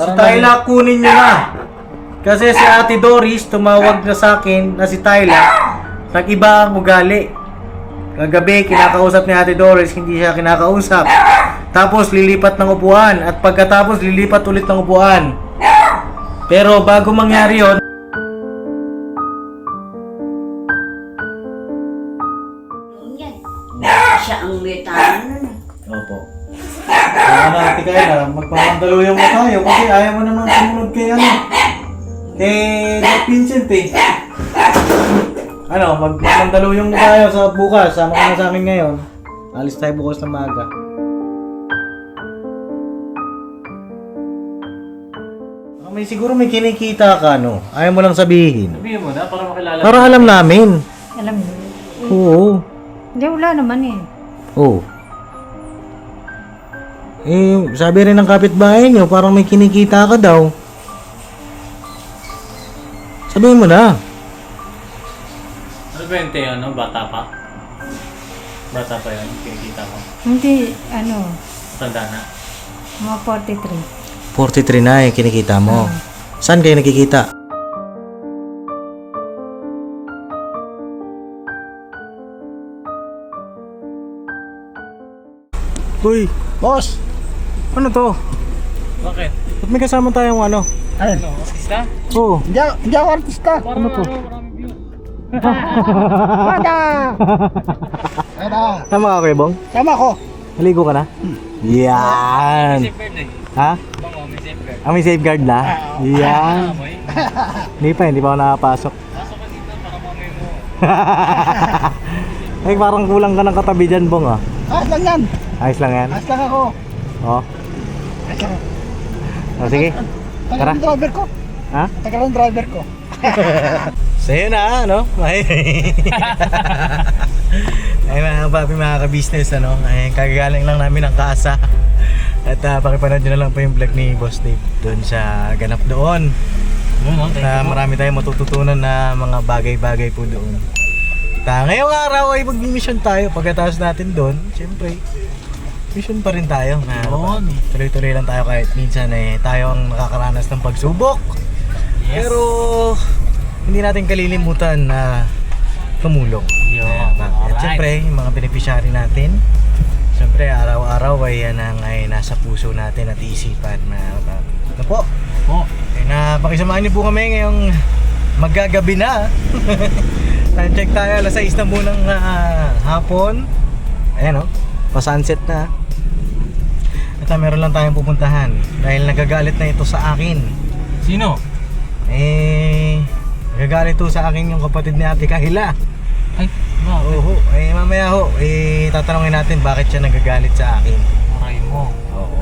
Si Tyla, kunin nyo na. Kasi si Ate Doris, tumawag na sa akin na si Tyla, nag-iba ang ugali. Kagabi, kinakausap ni Ate Doris, hindi siya kinakausap. Tapos lilipat ng upuan, at pagkatapos lilipat ulit ng upuan. Pero bago mangyari yon, Siya ang may tayo nun. opo. Kaya na, Ate Kayla, magpapandaluyong mo tayo kasi ayaw mo naman sumunod kay Doc Vincent eh. Magpapandaluyong tayo sa bukas, sama ka na sa amin ngayon. Alis tayo bukas ng maaga. May siguro may kinikita ka, no? Ayaw mo lang sabihin. Sabihin mo na para makilala. Para alam namin. Alam mo. Oo. Hindi, wala naman eh. Oo. Sabi rin ng kapitbahay nyo, parang may kinikita ka daw. Sabihin mo na. Ano ba yun, bata pa? Bata pa yun, kinikita mo. Hindi, Tanda na. mga 43. 43 na yung kinikita mo. Saan kayo nakikita? Uy, boss! Ano to? Bakit? Ba't may kasama tayong ano? Ano, artista? Oo. Hindi ako artista. Ano to? Maraming views. Bada! Bada! Tama ka, Kuya Bong? Tama ko. Naligo ka na? Yan! Safeguard eh. Ha? Bango, may safeguard. May safeguard na? Yan! Amoy. Hindi pa ako nakapasok. Pasok ka dito para mamoy mo. Ay, parang kulang ka ng katabi dyan, Bong, ah. Ayos lang yan. Ayos lang yan? Ayos lang ako. Oo. Ayos lang. Sige. Tagal Tara. ang driver ko. Ha? Tagal ang driver ko. Sa'yo na, ano? Ay, mga papi, mga ka-business, ano? Ay, kagagaling lang namin ng kasa. At pakipanood nyo na lang po yung vlog ni Boss Dave doon sa ganap doon. Na marami tayong matututunan na mga bagay-bagay po doon. At ngayong araw ay mag-mission tayo. Pagkatapos natin doon, siyempre, mission pa rin tayo. Tuloy-tuloy lang tayo kahit minsan tayo ang nakakaranas ng pagsubok. Yes. Pero hindi natin kalilimutan na tumulong. At siyempre, yung mga beneficiary natin, siyempre araw-araw ay yan ang ay nasa puso natin at isipan na ano po? Pakisamahan niyo po kami ngayong maggagabi na. Check tayo, alas 6 na munang hapon. Ayan o, pa-sunset na. At meron lang tayong pupuntahan dahil nagagalit na ito sa akin. Sino? Nagagalit ito sa akin yung kapatid ni Ate Kahila. Ay, bakit? Oo, mamaya tatanungin natin bakit siya nagagalit sa akin. Aray mo. Oo,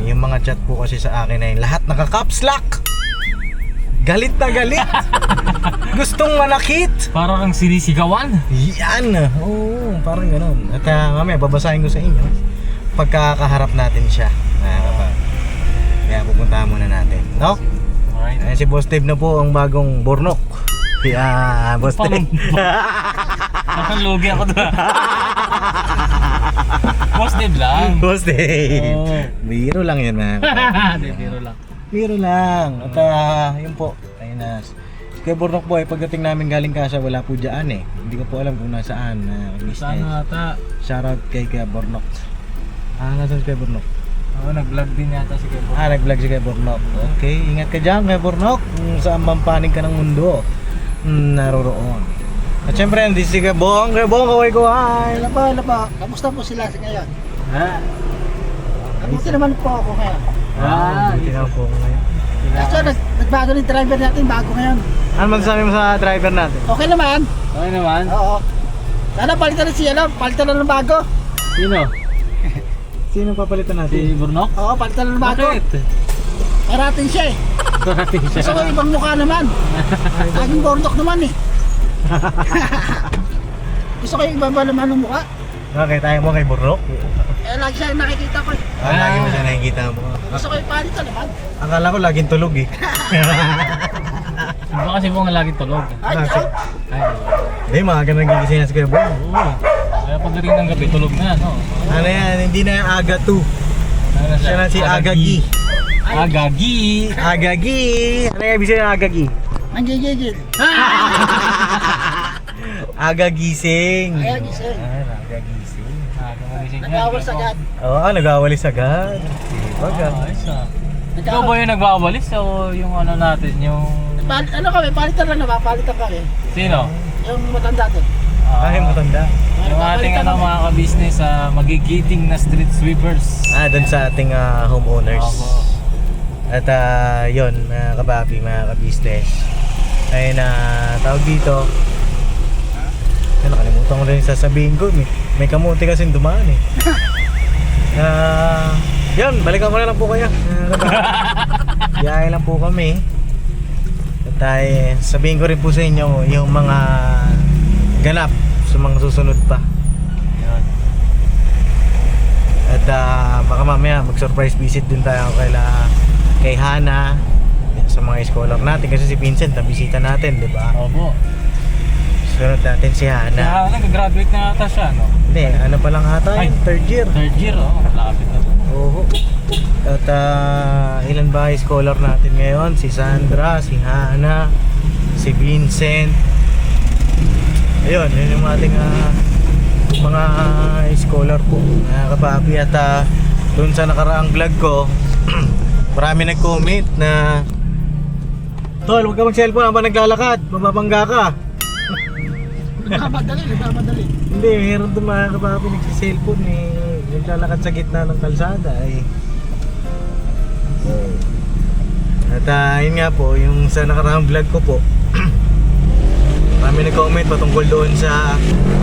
yung mga chat po kasi sa akin ay lahat naka-caps lock. Galit na galit. Gustong manakit. Parang ang sinisigawan. Yan. Oo, parang ganoon. At mamaya babasahin ko sa inyo pagkakaharap natin siya. Kaya pupuntahan muna natin, no? Alright. Si Boss Dave na po ang bagong Bornok. Boss Dave. Parang lugi ako doon. Boss Dave lang. Boss Dave. Oo. Biro lang yan, man. Biro lang. Biro lang. At yun po. Ayun na. Kaya Bornok po pagdating namin galing Casa, wala po dyan eh. Hindi ko po alam kung nasaan. Saan ata? Shoutout kay Kuya Bornok. Nasaan si Kuya Bornok? Oo, nag-vlog din yata si Kebo. Nag-vlog si Kuya Bornok. Okay, ingat ka dyan Kuya Bornok. Kung saan bang panig ka ng mundo, naroroon. At syempre, hindi si Kuya Bong. Kuya Bong, kaway ko, hi! Lapa. Kamusta po sila ngayon? Ha? Kamusta naman po ako ngayon? Buti na po ako ngayon. Kaso nagbago ng driver natin bago ngayon. Ano magsasabi mo sa driver natin? Okay naman. Okay naman. Oo. Sana palitan na siya, palitan na ng bago. Sino? Sino papalitan natin? Si Burnok? Oo, palitan na ng bago. Bakit? Parating siya eh. Parating siya. Gusto ko ibang mukha naman. Laging Bornok naman eh. Gusto ko ibang naman ng mukha. Okay, tayo mo kay Bornok. Lagi siya nakikita ko. Lagi mo siya nakikita mo. Gusto ko ipalitan naman. Akala ko laging tulog eh. Iba kasi po nga laging tulog. Ay, Ah, ay. Ay, Hindi, mga ganun gigising na si Kuya Bong. oo. Kaya pagdating ng gabi, tulog na, no? Ano yan, hindi na yung Aga 2. Ano Siya na si Aga Gi. Agagi. Agagi! Ano yung ibig sabihin ng agagi? Nanggigigil. Agagising. Agagising. Agagising. Nag-awas agad. Oo, nag-awalis agad. Baga. Ayos ah. Ikaw ba yung nagwawalis o yung ano natin, yung... Ano kami, palitan lang naman, palitan kami. Sino? Yung matanda doon. Ay, matanda. Yung ating ano, mga ka-business, magigiting na street sweepers. Doon sa ating homeowners. Opo. At yun, mga kababi, mga ka-business. Ay tawag dito. Nakalimutan ko rin yung sasabihin ko. May kamuti kasing dumaan eh. Yun, balikan ko na lang po kayo. Biyahe lang po kami. At sabihin ko rin po sa inyo yung mga ganap sa mga susunod pa. Yun. At baka mamaya mag-surprise visit din tayo kay Hana sa mga scholar natin kasi si Vincent nabisita natin, di ba? Opo. Sunod natin si Hana. Nag-graduate na ata siya, no? Hindi, ano pa lang ata Ay. yun, third year. Third year, oh. Malapit na. Oo. At ilan ba yung scholar natin ngayon? Si Sandra, si Hana, si Vincent. Ayun, yun yung ating mga scholar po, mga kapapi. At doon sa nakaraang vlog ko, marami nag-comment na, Tol, huwag ka mag-cellphone habang naglalakad, mababangga ka. Nagmamadali. Hindi, meron doon mga kapapi nagsi-cellphone eh. Naglalakad sa gitna ng kalsada eh. At yun nga po, yung sa nakaraang vlog ko po, marami nag-comment patungkol doon sa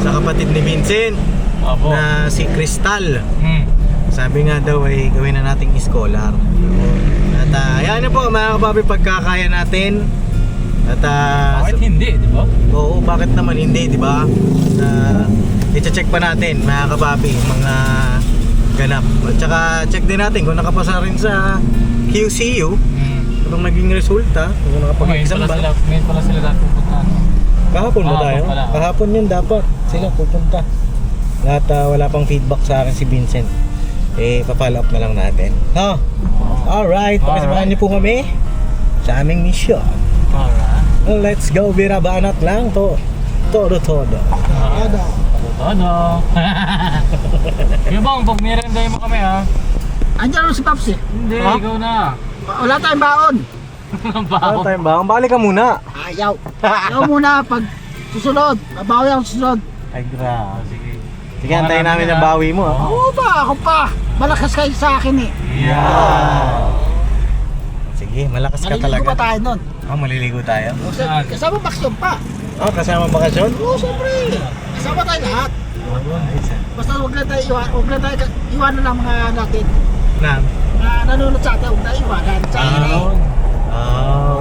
kapatid ni Vincent Opo. na si Crystal. Hmm. Sabi nga daw ay gawin na nating scholar. At ayan na po mga kapapi, pagkakaya natin. At Bakit hindi, di ba? oo, bakit naman hindi, di ba? I-check pa natin mga kapapi, mga ganap. At saka check din natin kung nakapasa rin sa QCU, anong naging resulta, kung nakapag-exam ba. Ngayon pala sila dati pupunta. Kahapon ba Kahapon tayo? pala. Kahapon yun dapat sila pupunta. Lahat wala pang feedback sa akin si Vincent. Pa-follow up na lang natin. No? Alright, pakisamahan niyo po kami sa aming mission. Alright. Let's go, birabanat lang to. Todo. Ada. Ano? Yung bang, pag merendahin mo kami ha? Andiyan si Paps eh. Hindi, Ha? ikaw na. Wala tayong baon. Ang Ano baho. tayo ba? Balik ka muna. Ayaw. Ayaw muna pag susunod. Babawi ako susunod. Ay, grabe. Sige. Sige, antayin namin ang bawi mo. Oo ba? Ako pa. Malakas kayo sa akin eh. Yeah. Sige, malakas ka Maliligo talaga. pa tayo nun. Maliligo tayo. Saan? Kasama bakasyon pa. Kasama bakasyon? Oo, siyempre. Kasama tayo lahat. Basta huwag na tayo iwanan lang mga natin. Na? Na nanonood sa atin, huwag tayo iwanan. Sa ere.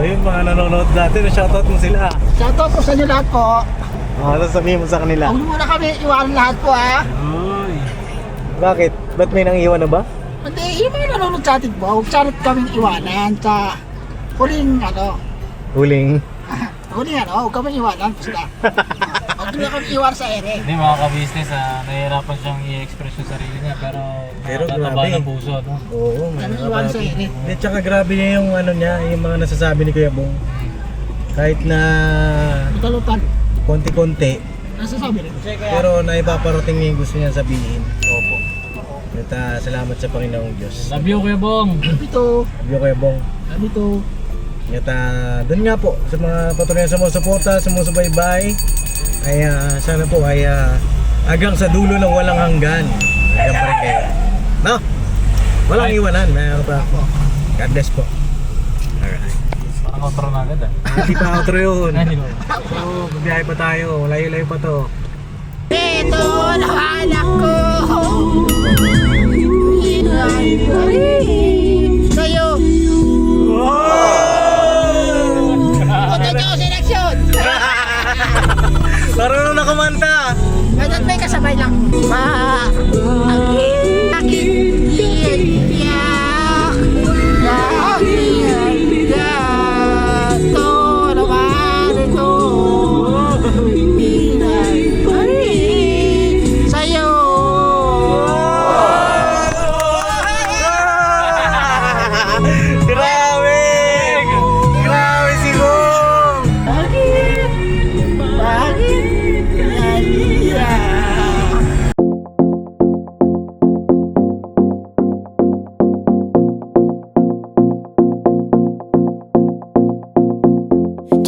Yun mga nanonood natin. Shoutout mo sila. Shoutout po sa inyo lahat po. Ano sabihin mo sa kanila? Huwag muna kami iwanan lahat po ha. Uy. Bakit? Ba't may nangiwan na ba? Hindi, yung mga nanonood sa atin po, huwag sana kaming iwanan sa huling Huling. huwag kaming iwanan. Basta. Huwag na kami iwanan sa ere. Hindi, mga ka-business, nahihirapan siyang i-express yung sarili niya, pero nakakataba grabe. ng puso, no? Oo, Kami iwanan sa ere. Hindi, tsaka grabe niya yung ano niya, yung mga nasasabi ni Kuya Bong. Kahit na Utalutan. konti-konti, Nasasabi rin. pero naipaparating niya yung gusto niya sabihin. Opo. At salamat sa Panginoong Diyos. Love you, Kuya Bong. Ito. Sabi ko Kuya Bong. Ito. At doon nga po, sa mga patuloy na sumusuporta, sumusubaybay, ay sana po ay hanggang sa dulo ng walang hanggan. Hanggang pa rin kayo. No? Walang Ay. iwanan, mga pa. God bless po. Alright. Parang outro na agad ah. Hindi pa outro yun. Hindi ba? So, mabiyahe pa tayo. Layo-layo pa to. Ito ang anak ko. Sa'yo. Punta niyo seleksyon. Marunong na kumanta! Ganyan may kasabay lang.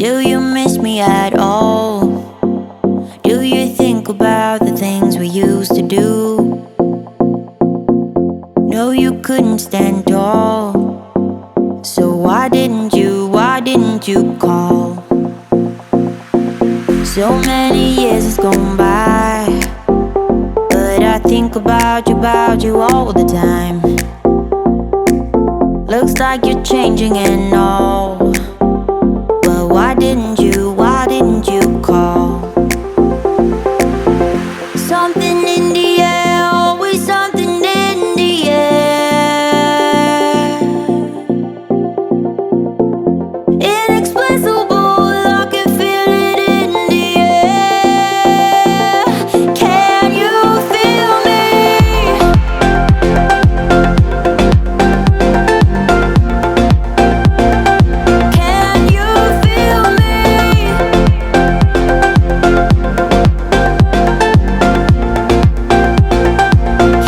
Do you miss me at all? Do you think about the things we used to do? No, you couldn't stand tall. So why didn't you call? So many years has gone by, but I think about you all the time. Looks like you're changing and all, but why didn't you call? Something in the air, always something in the air. Inexplicable, I can feel it in the air. Can you feel me? Can you feel me?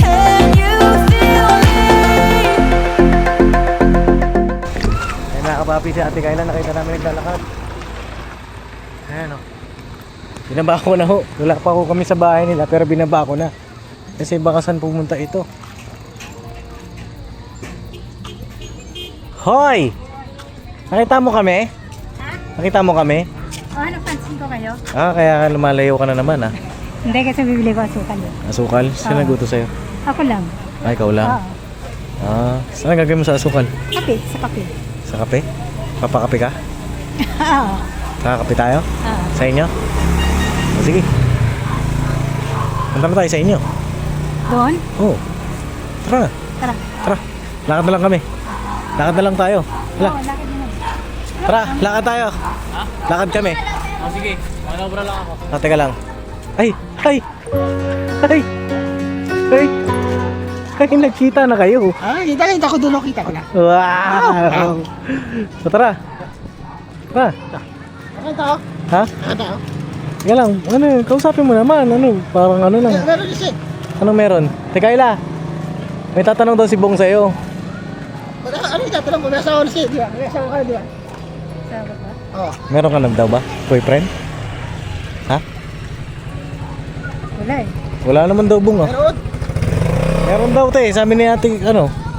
Can you feel me? Ay, nakapapi si Ate Kayla, nakita namin naglalakad. Ayan o. Binaba ko na ho. Wala pa ako kami sa bahay nila pero binaba ko na. Kasi baka saan pumunta ito. Hoy! Nakita mo kami? Nakita mo kami? Oh, napansin ko kayo? Kaya lumalayo ka na naman Hindi, kasi bibili ko asukal yun. Asukal? Sino nagluto sa'yo? Ako lang. Ikaw lang? Oo. Saan gagawin mo sa asukal? Kape, sa kape. Sa kape? Papakape ka? Oo. Kakakape tayo? Oo. Sa inyo? Sige. Punta na tayo sa inyo. Doon? Oo. Tara. Tara. Tara. Lakad na lang kami. Lakad na lang tayo. Hala. Oo, lakad mo. Tara, lakad tayo. Lakad kami. Oh, sige. Manobra lang ako. Teka lang. Ay! Ay! Ay! Ay! Ay, nagkita na kayo. Kita ko dulo, kita ko na. Wow! So, tara. Tara. Nakita ko. Ha? Nakita ko. Teka lang. Ano, kausapin mo naman. Ano, parang ano lang. Meron kasi. Anong meron? Teka, Ila. May tatanong daw si Bong sa'yo. Ano yung tatanong mo? May asawa na siya, di ba? May asawa ka, di ba? Sabi ko. Oo. Meron ka na daw ba? Boyfriend? Ha? Wala eh. Wala naman daw, Bong, ah. Meron. Meron daw, te. Sabi ni ate,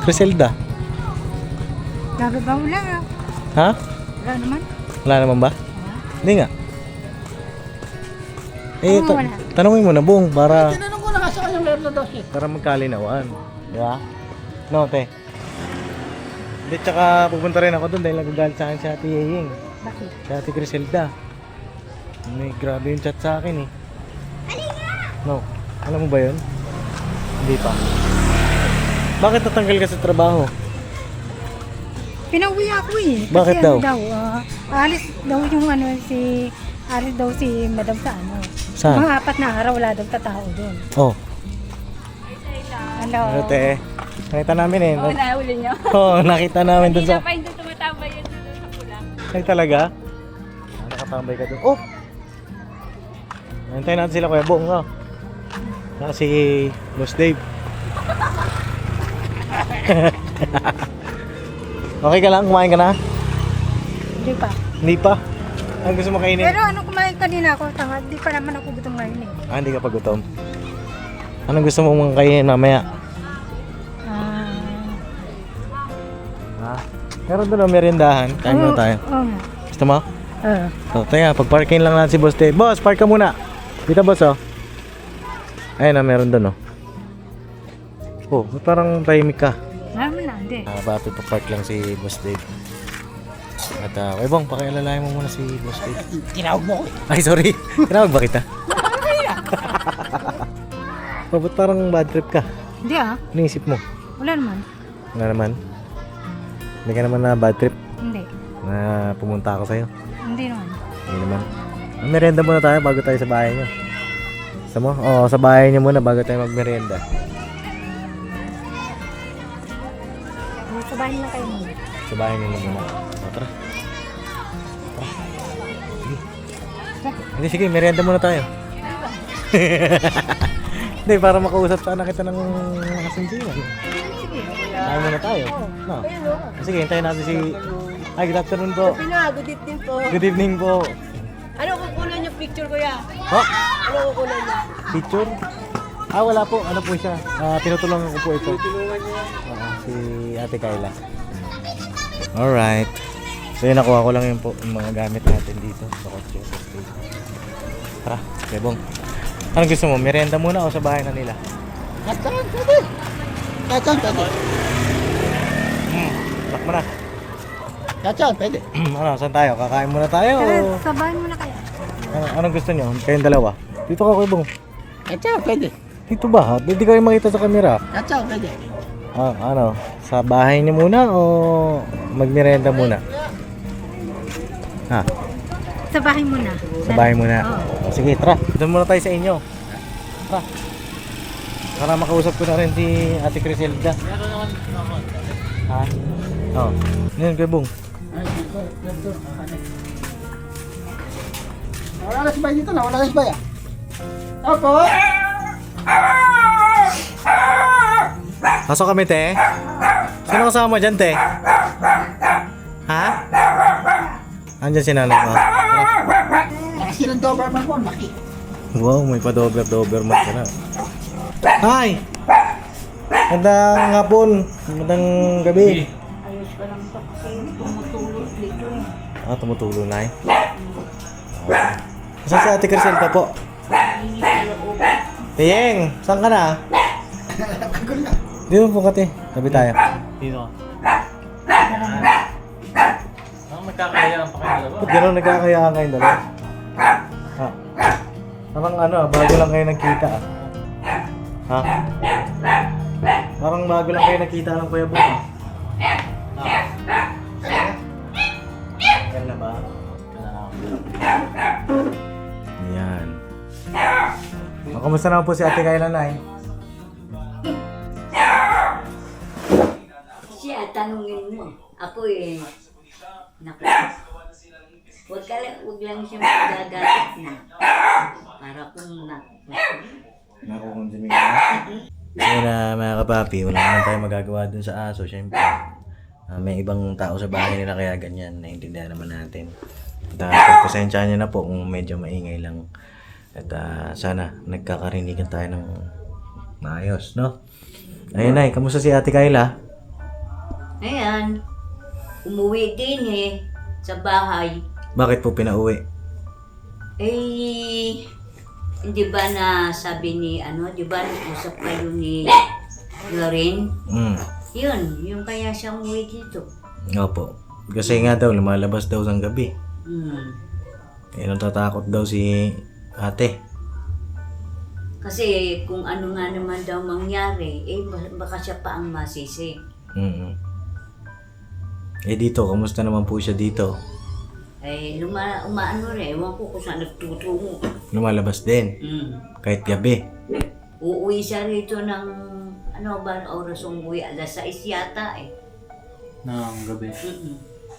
Criselda. Sabi ba wala? Ha? Wala naman. Wala naman ba? Hindi nga. Eh, Oo, wala. tanongin mo na, Bong, para Tinanong ko na nga sa kanya, meron na daw siya. magkalinawan. Di ba? No, te. Hindi, tsaka pupunta rin ako doon dahil nagagalit sa akin si Ate Yeying. Bakit? Si Ate Criselda. May grabe yung chat sa akin eh. No. Alam mo ba yun? Hindi pa. Bakit natanggal ka sa trabaho? Pinauwi ako eh. Kasi Bakit daw? Alis daw yung alis daw si madam sa ano. Saan? Mga 4 na araw wala daw tatao doon. Oh. Hello. Ano, te? Nakita namin eh. Oo, nahuli niyo. Oo, nakita namin dun sa... Pa hindi tumatambay yun doon sa pulang. Ay, talaga? Nakatambay ka dun. Oh! Antayin natin sila, Kuya Bong, no? Saka si Boss Dave. Okay ka lang? Kumain ka na? Hindi pa. Hindi pa? Ang gusto mo kainin? Pero ano kumain kanina ako, tanga, di pa naman ako gutom ngayon eh. Hindi ka pa gutom. Anong gusto mo mga kainin mamaya? Ha? Meron doon ang merindahan. Kain muna tayo. Oo. Gusto mo? Oo. So, teka, pag-parking lang natin si Boss Dave. Boss, park ka muna. Dito, boss, oh. Ayun na, meron doon, oh. Oh, parang tahimik ka. Naman na, hindi. Bakit pa-park lang si Boss Dave. At, Kuya Bong, pakialalayan mo muna si Boss Dave. Tinawag mo ko. Ay, sorry. Tinawag ba kita? Oh, ba't parang bad trip ka? Hindi ah. Iniisip mo? Wala naman. Wala naman? Hindi ka naman na bad trip Hindi. na pumunta ako sa'yo? Hindi naman. Hindi naman. Merienda muna tayo bago tayo sa bahay niyo. Gusto mo? Oo, sa bahay niyo muna bago tayo magmerienda. Sabahin lang kayo muna. Sa bahay niyo muna. O, tara. Sige. Hindi, sige, merienda muna tayo. Hindi, para makausap sana kita ng mga sinsinan. Tayo muna tayo. No. Sige, hintayin natin si Ay, good afternoon po. Good evening po. Good evening po. Ano kukunan yung picture ko ya? Po, Ano kukunan niya? picture? Wala po. Ano po siya? Tinutulungan ko po ito. Si Ate Kayla. Alright. So yun, nakuha ko lang yung mga gamit natin dito sa kotse. Tara, Bebong. Anong gusto mo? Merienda muna o sa bahay na nila? Kahit saan, pwede. Kahit saan, pwede. Lock mo na. Kahit saan, pwede. Ano, saan tayo? Kakain muna tayo? Tara, O... sabahan mo na kaya. Anong gusto nyo? Kayong dalawa? Dito ka, Kuya Bong. Kahit saan, pwede. Dito ba? Hindi kayo makita sa camera. Kahit saan, pwede. Ano? Sa bahay niyo muna o magmerienda muna? Ha? Sa bahay mo na. Sa bahay muna. Oo. Sige, tara. Doon muna tayo sa inyo. Tara. Para makausap ko na rin si Ate Criselda. Ha? Oo. Ngayon, Kuya Bong. Wala na si Bay dito na, wala na si Bay ah. Opo. Pasok kami, te. Sino kasama mo dyan, te? Ha? Andyan si nanay mo. Tara. Nakasi ng Doberman ko, laki. Wow, may pa-Doberman ka na. Hi! Magandang hapon. Magandang gabi. Ayos ka lang ito kasi tumutulog dito eh. Tumutulo na eh. Saan si Ate Criselda po? Tiyeng, saan ka na? Dito po kati. Tabi tayo. Dito. Magkakayaan pa kayo dalawa. Ba't gano'n nagkakayaan kayong dalawa? Ha? Parang bago lang kayo nagkita ah. Ha? Parang bago lang kayo nagkita ng Kuya Bong ah. Yan na ba? Ayan. Kamusta naman po si Ate Kayla na eh? Siya, tanungin mo. Ako eh. Naku. Huwag lang siya magagalit na. Para kung Nakukonsumin ka na? So na mga kapapi, wala naman tayo magagawa dun sa aso. Siyempre, may ibang tao sa bahay nila kaya ganyan. Naiintindihan naman natin. At pagpasensyahan nyo na po kung medyo maingay lang. At sana nagkakarinigan tayo ng maayos, no? Ayun ay, kamusta si Ate Kayla? Ayan. Umuwi din eh. Sa bahay. Bakit po pinauwi? Eh, hindi ba na sabi ni di ba nag-usap kayo ni Loren? Yun, yung kaya siya umuwi dito. Opo. Kasi nga daw, lumalabas daw ng gabi. Eh, natatakot daw si ate. Kasi kung ano nga naman daw mangyari, baka siya pa ang masisi. Eh dito, kamusta naman po siya dito? Eh, umaano rin, ewan ko kung saan nagtutungo. Lumalabas din, kahit gabi. Uuwi siya rito ng, oras umuwi? Alas 6 yata eh. Ng gabi.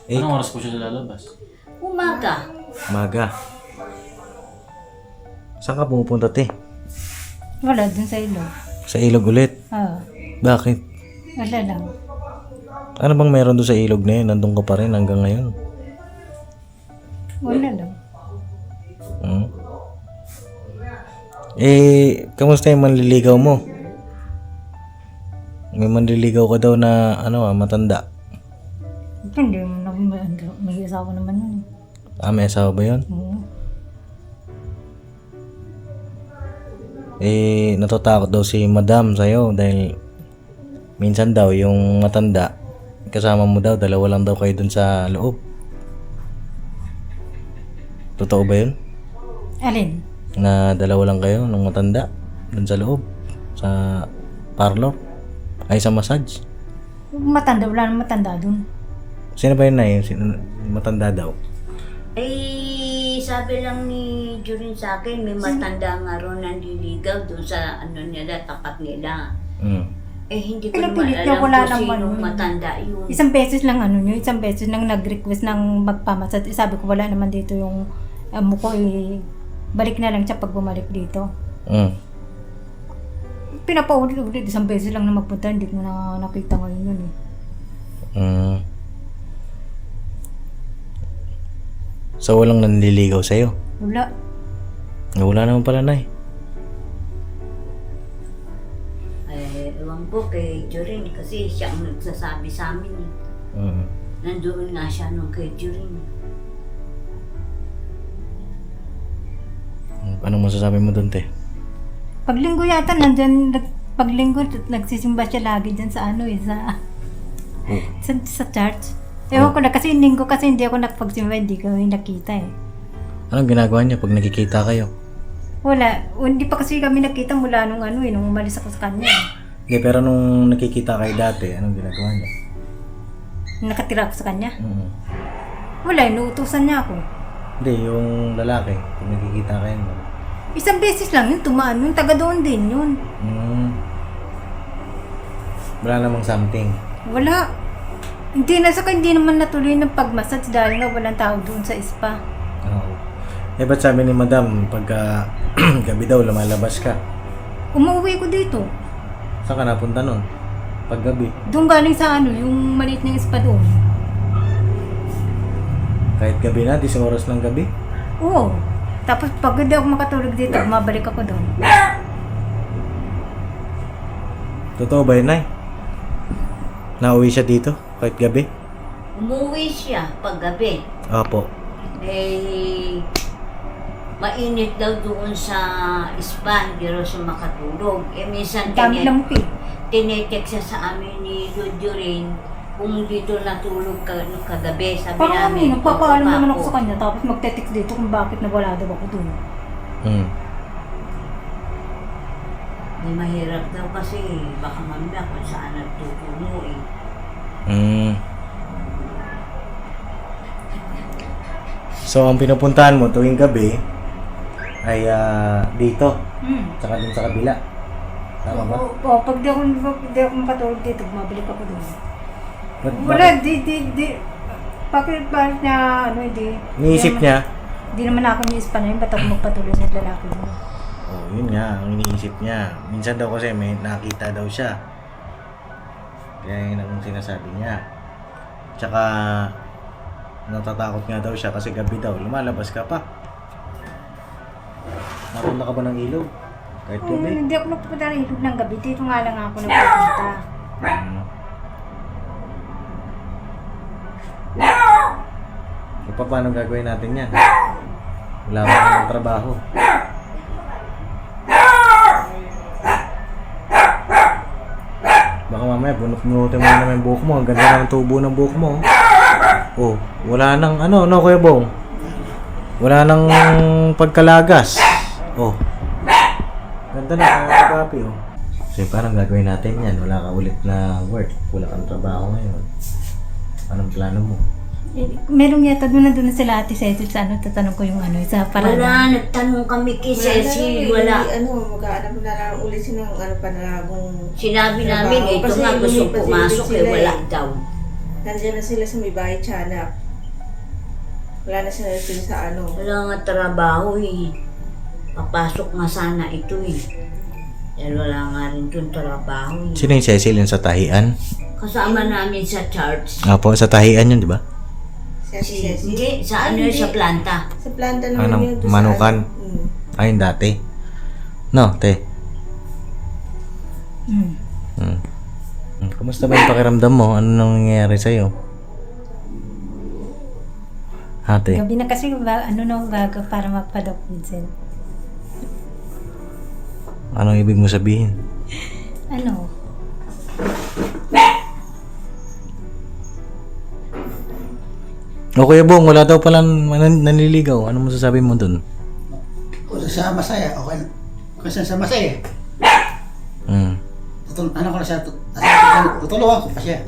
Eh, Anong oras po siya lalabas? Umaga. Maga. Saan ka pumupunta, te? Wala, dun sa ilog. Sa ilog ulit? Oo. Bakit? Wala lang. Ano bang meron doon sa ilog na yun? Nandun ka pa rin hanggang ngayon? Wala lang. Eh, kamusta yung manliligaw mo? May manliligaw ka daw na, matanda. Hindi mo na, may asawa naman yun. May asawa ba yun? Oo. Eh, natatakot daw si madam sa'yo dahil minsan daw yung matanda, kasama mo daw, dalawa lang daw kayo dun sa loob. Totoo ba yun? Alin? Na dalawa lang kayo ng matanda dun sa loob? Sa parlor? Ay, sa massage? Matanda, wala nang matanda dun. Sino ba yun na yun? Matanda daw? Eh, sabi lang ni Jurin sa akin, may matanda nga ron nandiligaw doon sa tapat nila. Eh, hindi ko naman Pinipilit niya, alam wala kung naman sinong yun. matanda yun. Isang beses lang isang beses lang nag-request ng magpamasad. Sabi ko wala naman dito yung amo ko balik na lang siya pag bumalik dito. Pinapaulit-ulit, isang beses lang na magpunta, hindi ko na nakita ngayon yun eh. So walang nanliligaw sa'yo? Wala. Wala naman pala, Nay. Ewan ko kay Jorin kasi siya ang nagsasabi sa amin eh. Nandoon nga siya nung kay Jorin. Anong masasabi mo doon, te? Paglinggo yata, nandyan, paglinggo, nagsisimba siya lagi dyan sa ano eh, sa church. Ewan ko na, kasi linggo kasi hindi ako nakapagsimba, hindi ko nakita eh. Anong ginagawa niya pag nakikita kayo? Wala, hindi pa kasi kami nakita mula nung ano eh, nung umalis ako sa kanya. Hindi, pero nung nakikita kayo dati, anong ginagawa niya? Nakatira ako sa kanya. Wala, inuutusan niya ako. Hindi, yung lalaki, pag nakikita kayo mo. Isang beses lang yun, tumaan yun, taga doon din yun. Wala namang something. Wala. Hindi na saka hindi naman natuloy ng pagmassage dahil nga walang tao doon sa spa. Oo. Eh, ba't sabi ni Madam, pagka gabi daw, lumalabas ka? Umuwi ko dito. Saan ka napunta nun? Pag gabi? Doon galing sa ano, yung maliit na spa doon. Kahit gabi na, 10 oras ng gabi? Oo. Tapos pag hindi ako makatulog dito, mabalik ako doon. Totoo ba yun, Nay? Nauwi siya dito, kahit gabi? Umuwi siya paggabi. Opo. Eh, mainit daw doon sa spa, hindi raw siya makatulog. Eh, minsan Dami lang pi. tinetext siya sa amin ni Jojo rin kung dito natulog kagabi. Sabi Parang namin, kami, nagpapaalam "Opo, naman ako Papo." sa kanya, tapos magte-text dito kung bakit nawala daw ako doon. May mahirap daw kasi baka mamaya kung saan nagtutuno eh. So, ang pinupuntahan mo tuwing gabi ay dito, tsaka dun sa kabila. Tama ba? Oo, pag di ako makatulog dito, mabalik ako doon. Wala, bakit niya, ano, hindi. Iniisip niya? Hindi naman ako ni-spa na yun, ba't ako magpatuloy ng lalaki doon? Oh, yun nga, ang iniisip niya. Minsan daw kasi may nakita daw siya. Kaya yun ang sinasabi niya. Tsaka, natatakot nga daw siya kasi gabi daw, lumalabas ka pa. Napunta ka ba ng ilog? Kahit gabi? Hindi ako nagpupunta ng ilog ng gabi, dito nga lang ako nagpupunta. E paano gagawin natin yan? Wala pa naman trabaho. Baka mamaya bunot-bunutin mo naman yung buhok mo. Ang ganda ng tubo ng buhok mo. Oh, wala nang ano, no Kuya Bong? Wala nang pagkalagas. Oh. Ganda na, kapi, oh. So, parang gagawin natin yan. Wala ka ulit na work. Wala kang trabaho ngayon. Anong plano mo? Merong yata doon na sila Ate Cecil sa ano, tatanong ko yung ano, sa parada. Wala, nagtanong kami kay Cecil, wala. Magkaanap na lang ulit silang pa na kung... Sinabi namin, ito Kasi nga gusto lumipat pumasok, sila eh wala eh. daw. Nandiyan na sila sa may bahay tiyanak. Wala na sila sa ano. Wala nga trabaho eh. Papasok nga sana ito eh. Dahil wala nga rin itong trabaho eh. Sino yung Cecil yung sa tahian? Kasama namin sa church. Apo, sa tahian yun, di ba? Hindi, sa ano Hindi. sa planta. Sa planta naman Anong yun. doon sa manukan? ano. Ayun dati. No, te. Kumusta ba yung pakiramdam mo? Ano nangyayari sa'yo? Ate, Gabi na kasi, ano nang gaga para magpa-Doc Vincent. anong ibig mo sabihin? Ano? O Kuya Bong, wala daw palang nanliligaw. Ano mo sasabi mo dun? Kung sa masaya, okay na. Kung sa masaya, ano ko na siya, tutulungan ko pa siya.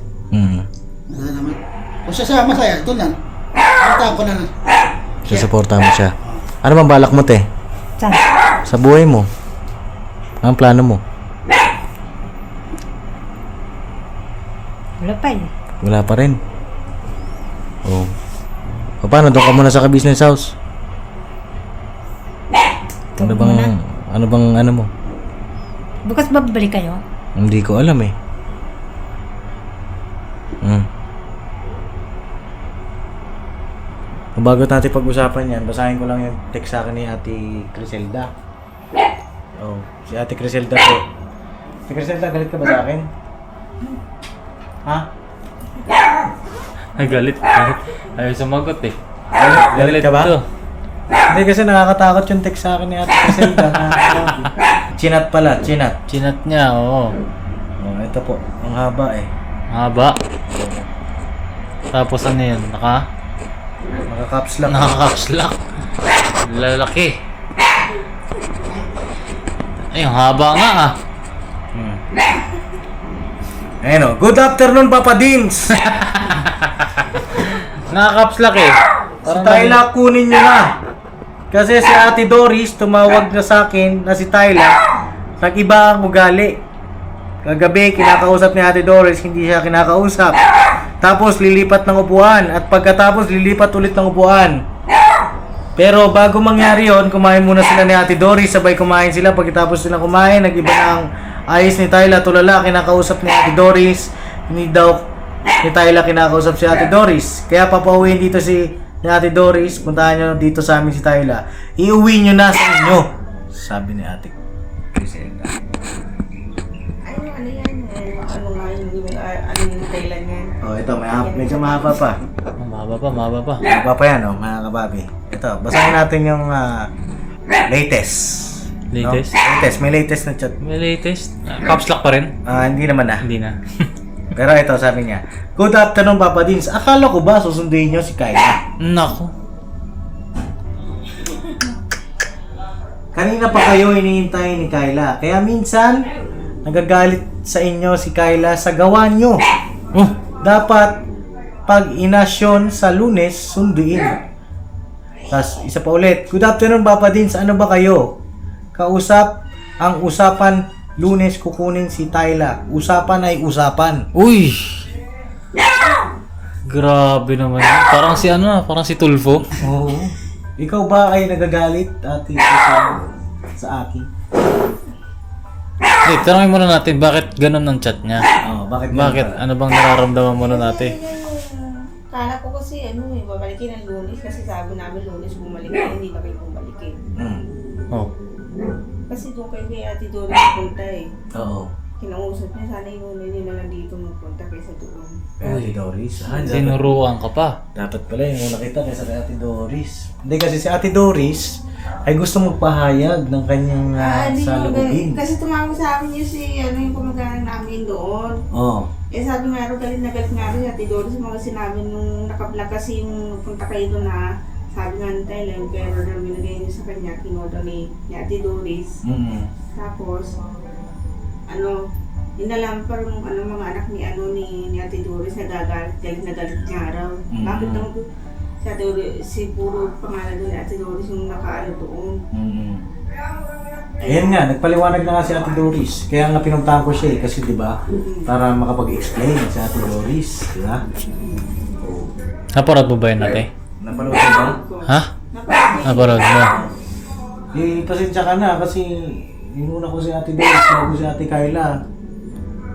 Wala naman. Kung sa masaya, ito na. Punta ko na. Susuporta mo siya. Ano bang balak mo, te? Saan? Sa buhay mo? Anong plano mo? Wala pa eh. Wala pa rin. Oh. Paano? Doon ka muna sa ka-business house. Ano bang mo? Bukas babalik kayo? Hindi ko alam eh. Bago natin pag-usapan yan, basahin ko lang yung text sa akin ni Ate Criselda. Oh, si Ate Criselda po. Ate Criselda, galit ka ba sa akin? Ha? Ay, galit. Ayaw sumagot eh. Galit ka ba? to. Hindi kasi nakakatakot yung text sa akin ni Ate Criselda. Chinat pala, chinat. Chinat niya, oo. Oh, ito po. Ang haba eh. Haba. Tapos ano yun? Naka-caps lock. Nakaka-caps lock. Lalaki. Ay, ang haba nga ah. Ayun o. Good afternoon, Papa Dins! Nakaka-caps lock eh. Si Tyla, kunin nyo na. Kasi si Ate Doris, tumawag na sa akin na si Tyla, nag-iba ang ugali. Kagabi, kinakausap ni Ate Doris, hindi siya kinakausap. Tapos lilipat ng upuan. At pagkatapos, lilipat ulit ng upuan. Pero bago mangyari yon, kumain muna sila ni Ate Doris. Sabay kumain sila. Pagkatapos sila kumain, nag-iba na ang ayos ni Tyla. Tulala, kinakausap ni Ate Doris. Hindi daw ni Tyla kinakausap si Ate Doris. Kaya papauwiin dito ni Ate Doris. Puntahan nyo dito sa amin si Tyla. Iuwi nyo na sa inyo, sabi ni Ate Criselda. Ano yan? Ano nga yung Thailand yan? Oh, ito, medyo mahaba pa. Mahaba pa. Mahaba pa yan, mga kababi. Ito, basahin natin yung latest. Latest? No? Latest, may latest na chat. May latest? Caps lock pa rin? Hindi naman na. Hindi na. Pero ito, sabi niya, good afternoon, Papa Dins. Akala ko ba susunduin niyo si Kyla? Nako. Kanina pa kayo hinihintay ni Kyla. Kaya minsan, nagagalit sa inyo si Kyla sa gawa niyo. Dapat, pag inasyon sa Lunes, sunduin. Tapos, isa pa ulit. Good afternoon, Papa Dins. Ano ba kayo? Kausap, ang usapan, Lunes kukunin si Tyla. Usapan ay usapan. Uy! Grabe naman. Parang si Tulfo. Oo. Ikaw ba ay nagagalit, Ate, sa akin? Wait, tanongin muna natin, bakit ganun ang chat niya? Bakit? Bakit? Ano bang nararamdaman mo na natin? Kala ko kasi babalikin ang Lunes kasi sabi namin Lunes bumalikin, hindi na kayo bumalikin. Oh. Kasi doon kayo kay Ate Doris punta eh. Oo. Kinausap niya, sana yung hindi na lang dito magpunta kaysa doon. Kaya Ate Doris. Sinuruan ka pa. Dapat pala yung una kita kaysa kay Ate Doris. Hindi kasi si Ate Doris ay gusto magpahayag ng kanyang salubin. Kasi tumawag sa amin yung yung kumagana namin doon. Oo. Sabi nga rin, galit na galit nga rin Ate Doris, mga sinabi nung nakablog kasi yung punta kayo doon na sabi nga nitay lang yung pera na binigay niyo sa kanya, kinodo ni Ate Doris. Tapos, yun na lang parang mga anak ni Ate Doris galit na galit nga raw. Bakit daw si Ate Doris, puro pangalan doon ni Ate Doris yung nakaano doon. Ayan nga, nagpaliwanag na nga si Ate Doris. Kaya nga pinuntahan ko siya kasi di ba para makapag-explain si Ate Doris, di ba? Naparad mo ba yun natin? Napanood mo ba? Ha? Naparad mo? Pasensya ka na kasi inuna ko si Ate Doris, bago si Ate Kyla.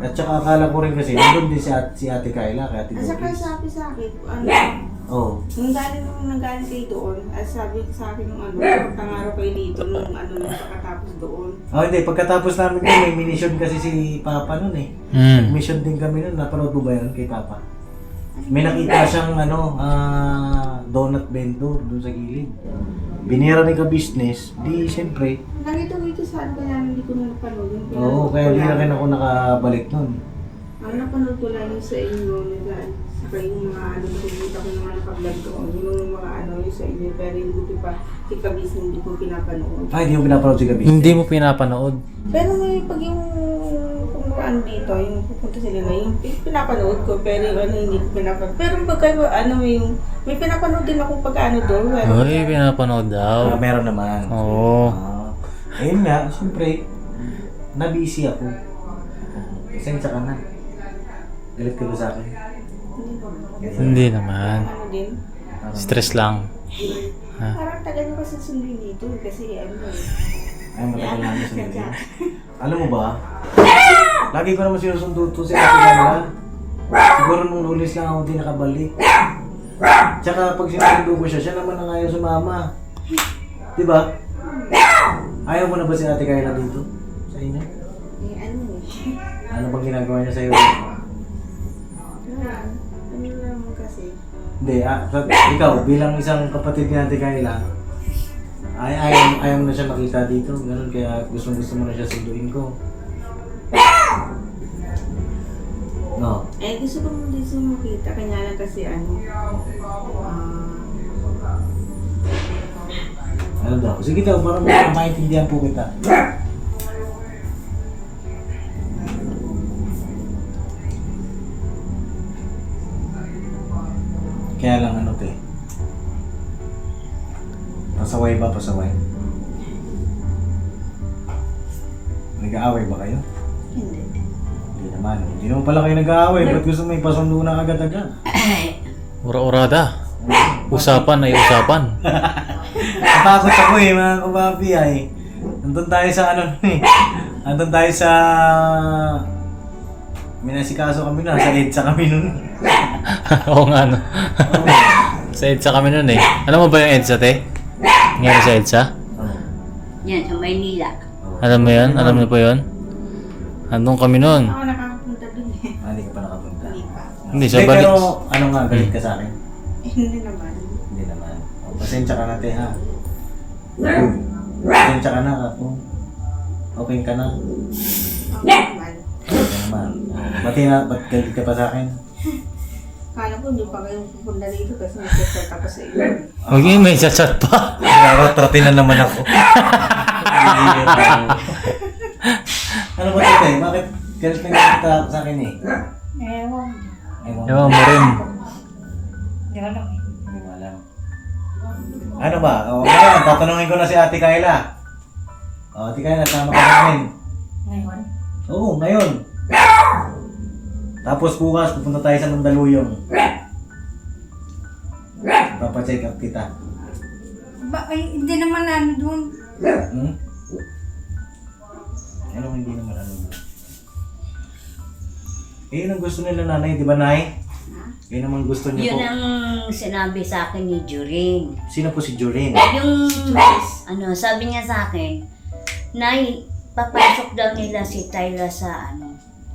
At saka akala ko rin kasi nandun din si Ate Kyla kay Ate At saka Doris. sabi sa akin, nung galing kayo doon, at sabi sa akin nung pangaraw kayo dito nung nung pagkatapos doon. Hindi. Pagkatapos namin doon, may minisyon kasi si Papa nun eh. Mission din kami nun. Napanood mo ba yun kay Papa? May nakita siyang donut vendor doon sa gilid. Binira ni ka business. Di, siyempre. Nakita ko ito sa kaya hindi ko na napanood. Oo, kaya di na rin ako nakabalik nun. Napanood ko lang yung sa inyo, saka yung mga nakikita ko naman naka-vlog doon, yung mga yung sa inyo, pero hindi ko si Kabis hindi ko pinapanood. Hindi mo pinapanood si Gabi. Hindi mo pinapanood. Pero may pag yung dito, yung pupunta sila na, yung pinapanood ko, pero hindi ko pinapanood. Pero pagka may pinapanood din ako pag doon. Uy, pinapanood daw. Meron naman. Oo. Ayun nga, siyempre, na-busy ako. Pasensya ka na. Galit ka ba sa akin? Hindi naman. Din? Stress lang. Parang tagal ko kasi sundin dito, kasi Ay, matagal namin sa nila. Alam mo ba? Lagi ko naman sinusundo to si Ate Gala. Siguro nung Lunes lang ako hindi nakabalik. Tsaka pag sinundo ko siya, siya naman ang ayaw sumama. Di ba? Ayaw mo na ba si Ate Kayla dito? Sa inyo? Eh, ano eh. Ano bang ginagawa niya sa'yo? Ano naman kasi. Hindi, ikaw bilang isang kapatid ni Ate Kayla, ayaw mo na siya makita dito. Ganun, kaya gusto mo na siya sunduin ko. No. Eh, gusto ko mo din siya makita. Kanya lang kasi ano. Ano daw? Sige daw, para maintindihan po kita. Kaya lang ano te? Pasaway ba? Pasaway? Nag-aaway ba kayo? Hindi. Hindi naman. Hindi naman pala kayo nag-aaway. Ba't gusto mo ipasundo na agad-agad? Ura-urada. Usapan ay usapan. Natakot ako mga kababi ay. Nandun tayo sa Nandun tayo sa... Minasikaso kami na. Sa EDSA kami nun. Oo nga, no. Sa EDSA kami nun eh. Alam mo ba yung EDSA, te? Nangyari sa EDSA? Yan, sa Maynila. Alam mo yun? Alam niyo po yun? Andun kami nun. Ako nakakapunta dun eh. Hindi ka pa nakapunta. Hindi pa. Hindi, sa balik. Pero ano nga, galit ka sa akin? Hindi naman. Hindi naman. O, pasensya ka na te ha. Pasensya ka na ako. Okay ka na. Ako naman. Okay naman. Ba't galit ka pa sa akin? Kala ko hindi pa kayo pupunta dito kasi nagchat ako sa iyo. Okay, may chat pa. Naratratin na naman ako. Ano ba ito eh? Bakit galit na galit ka sa akin eh? Ewan. Ewan mo rin. Di ko alam eh. Hindi mo alam. Ano ba? O, ngayon, tatanungin ko na si Ate Kayla. O, Ate Kayla, sama ka namin. Ngayon. Oo, ngayon. Tapos bukas, pupunta tayo sa Mandaluyong. Papacheck up kita. Ay, hindi naman ano doon. Hmm? Ano hindi naman ano? Eh, yun ang gusto nila nanay, di ba nay? Yun naman gusto niyo Yun po. ang sinabi sa akin ni Jurin. Sino po si Jorin? Yung, sabi niya sa akin, Nay, papasok daw nila si Tyla sa,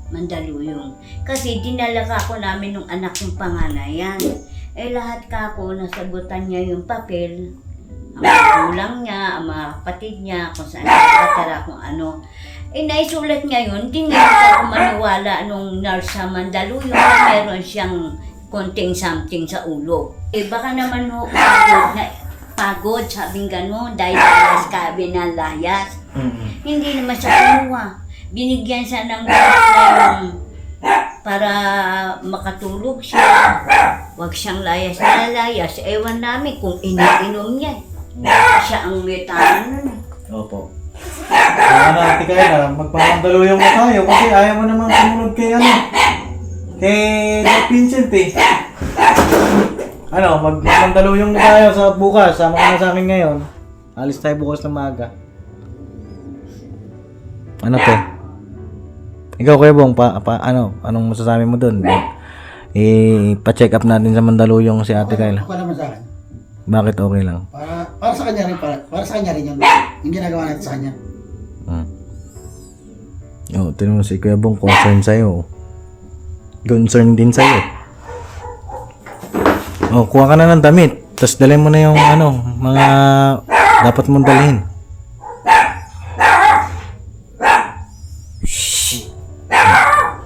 Mandaluyong. Kasi dinala ka ako namin ng anak ng panganayan. Eh, lahat ka ako, nasagutan niya yung papel. Ang magulang niya, ang mga kapatid niya, kung saan nakatara, kung ano. Eh, naisulat niya yun, di ngayon ako maniwala nung nurse sa Mandaluyong na meron siyang konting something sa ulo. Eh, baka naman pagod, sabing gano'n, dahil layas kabi na layas. Hindi naman siya kinuha. Binigyan siya ng para makatulog siya. Huwag siyang layas na layas. Ewan namin kung iniinom niya. Siya ang may tama nun. Opo. Kaya na, Ate Kayla, magpapandaluyong na tayo kasi ayaw mo naman sumunod kay Doc Vincent eh. Magpapandaluyong na tayo sa bukas. Sama ka na sa akin ngayon. Alis tayo bukas ng maaga. Ano to? Ikaw Kuya Bong, anong masasabi mo dun? Pa-check up natin sa Mandaluyong si Ate Kayla. Ako naman sa akin. Bakit okay lang? Para sa kanya rin, para sa kanya rin yun. Yung ginagawa natin sa kanya. Tinan mo si Kuya Bong, concern sa'yo. Concern din sa'yo. Kuha ka na ng damit. Tapos dalhin mo na yung mga dapat mong dalhin.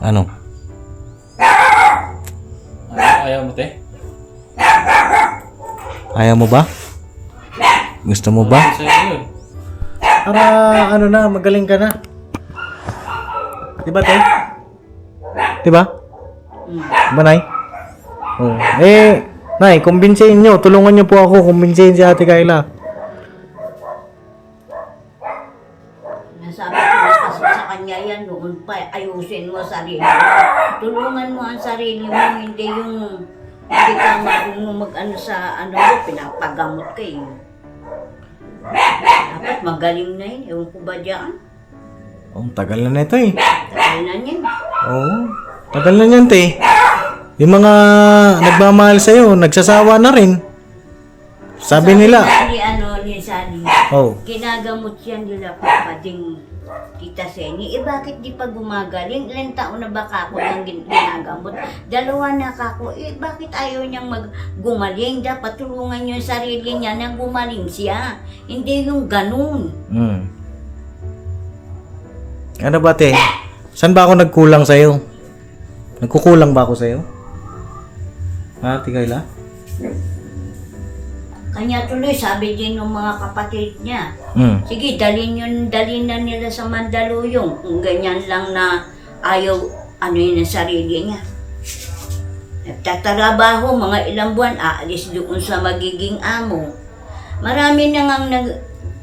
Ano? Ayaw mo, te? Ayaw mo ba? Gusto mo ba? Sa'yo yun. Para magaling ka na. Diba, te? Diba? Diba, Nay? Oh. Nay, kumbinsihin nyo. Tulungan nyo po ako. Kumbinsihin si Ate Kayla. Nasabi ko na kasi sa kanya yan noon pa, ayusin mo sarili mo. Tulungan mo ang sarili mo, hindi ka marunong sa pinapagamot ka eh. Dapat magaling na yun, ewan ko ba dyan? Tagal na ito eh. Tagal na niyan. Oo. Tagal na yan, te. Yung mga nagmamahal sa'yo, nagsasawa na rin. Sabi nila, Ni Sally, oh, ginagamot yan nila papading Tita Seni. Bakit di pa gumagaling? Ilang taon na ba kako nang ginagamot? 2 na kako. Bakit ayaw niyang gumaling? Dapat tulungan niyo yung sarili niya na gumaling siya. Hindi yung ganun. Ano ba, te? Saan ba ako nagkulang sa'yo? Nagkukulang ba ako sa'yo? Ha, Tigayla? Kanya tuloy, sabi din ng mga kapatid niya, sige, dalhin na nila sa Mandaluyong. Kung ganyan lang na ayaw, yun ang sarili niya. Nagtatrabaho, mga ilang buwan, aalis doon sa magiging amo. Marami na nga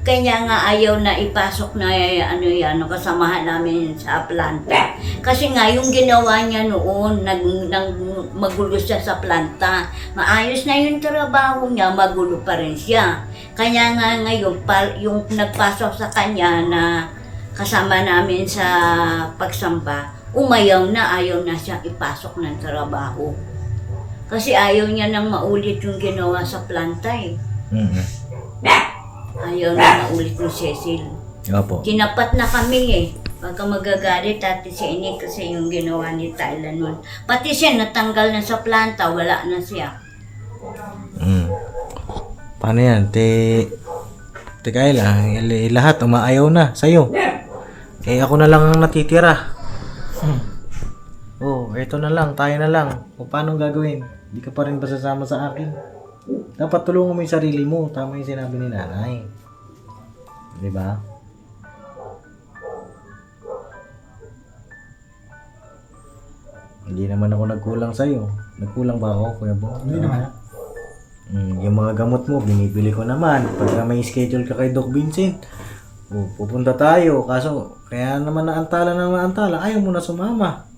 kanya nga ayaw na ipasok na kasamahan namin sa planta. Kasi nga yung ginawa niya noon, magulo siya sa planta. Maayos na yung trabaho niya, magulo pa rin siya. Kanya nga ngayon, yung nagpasok sa kanya na kasama namin sa pagsamba, umayaw na, ayaw na siya ipasok ng trabaho. Kasi ayaw niya nang maulit yung ginawa sa planta eh. Ayaw na maulit ni Cecil. Opo. Tinapat na kami eh. Pagka magagalit Ate Seni kasi yung ginawa ni Tyla nun. Pati siya natanggal na sa planta, wala na siya. Paano yan? Kayla, lahat umaayaw na sa'yo. Eh ako na lang ang natitira. Oh, eto na lang, tayo na lang. O paano gagawin? Hindi ka pa rin ba sasama sa akin? Dapat tulungan mo yung sarili mo. Tama yung sinabi ni nanay. Diba? Hindi naman ako nagkulang sa'yo. Nagkulang ba ako, Kuya Bo? Hindi naman. Yung mga gamot mo, binibili ko naman. Pagka may schedule ka kay Doc Vincent, pupunta tayo. Kaso, kaya naman naantala, ayaw mo na sumama.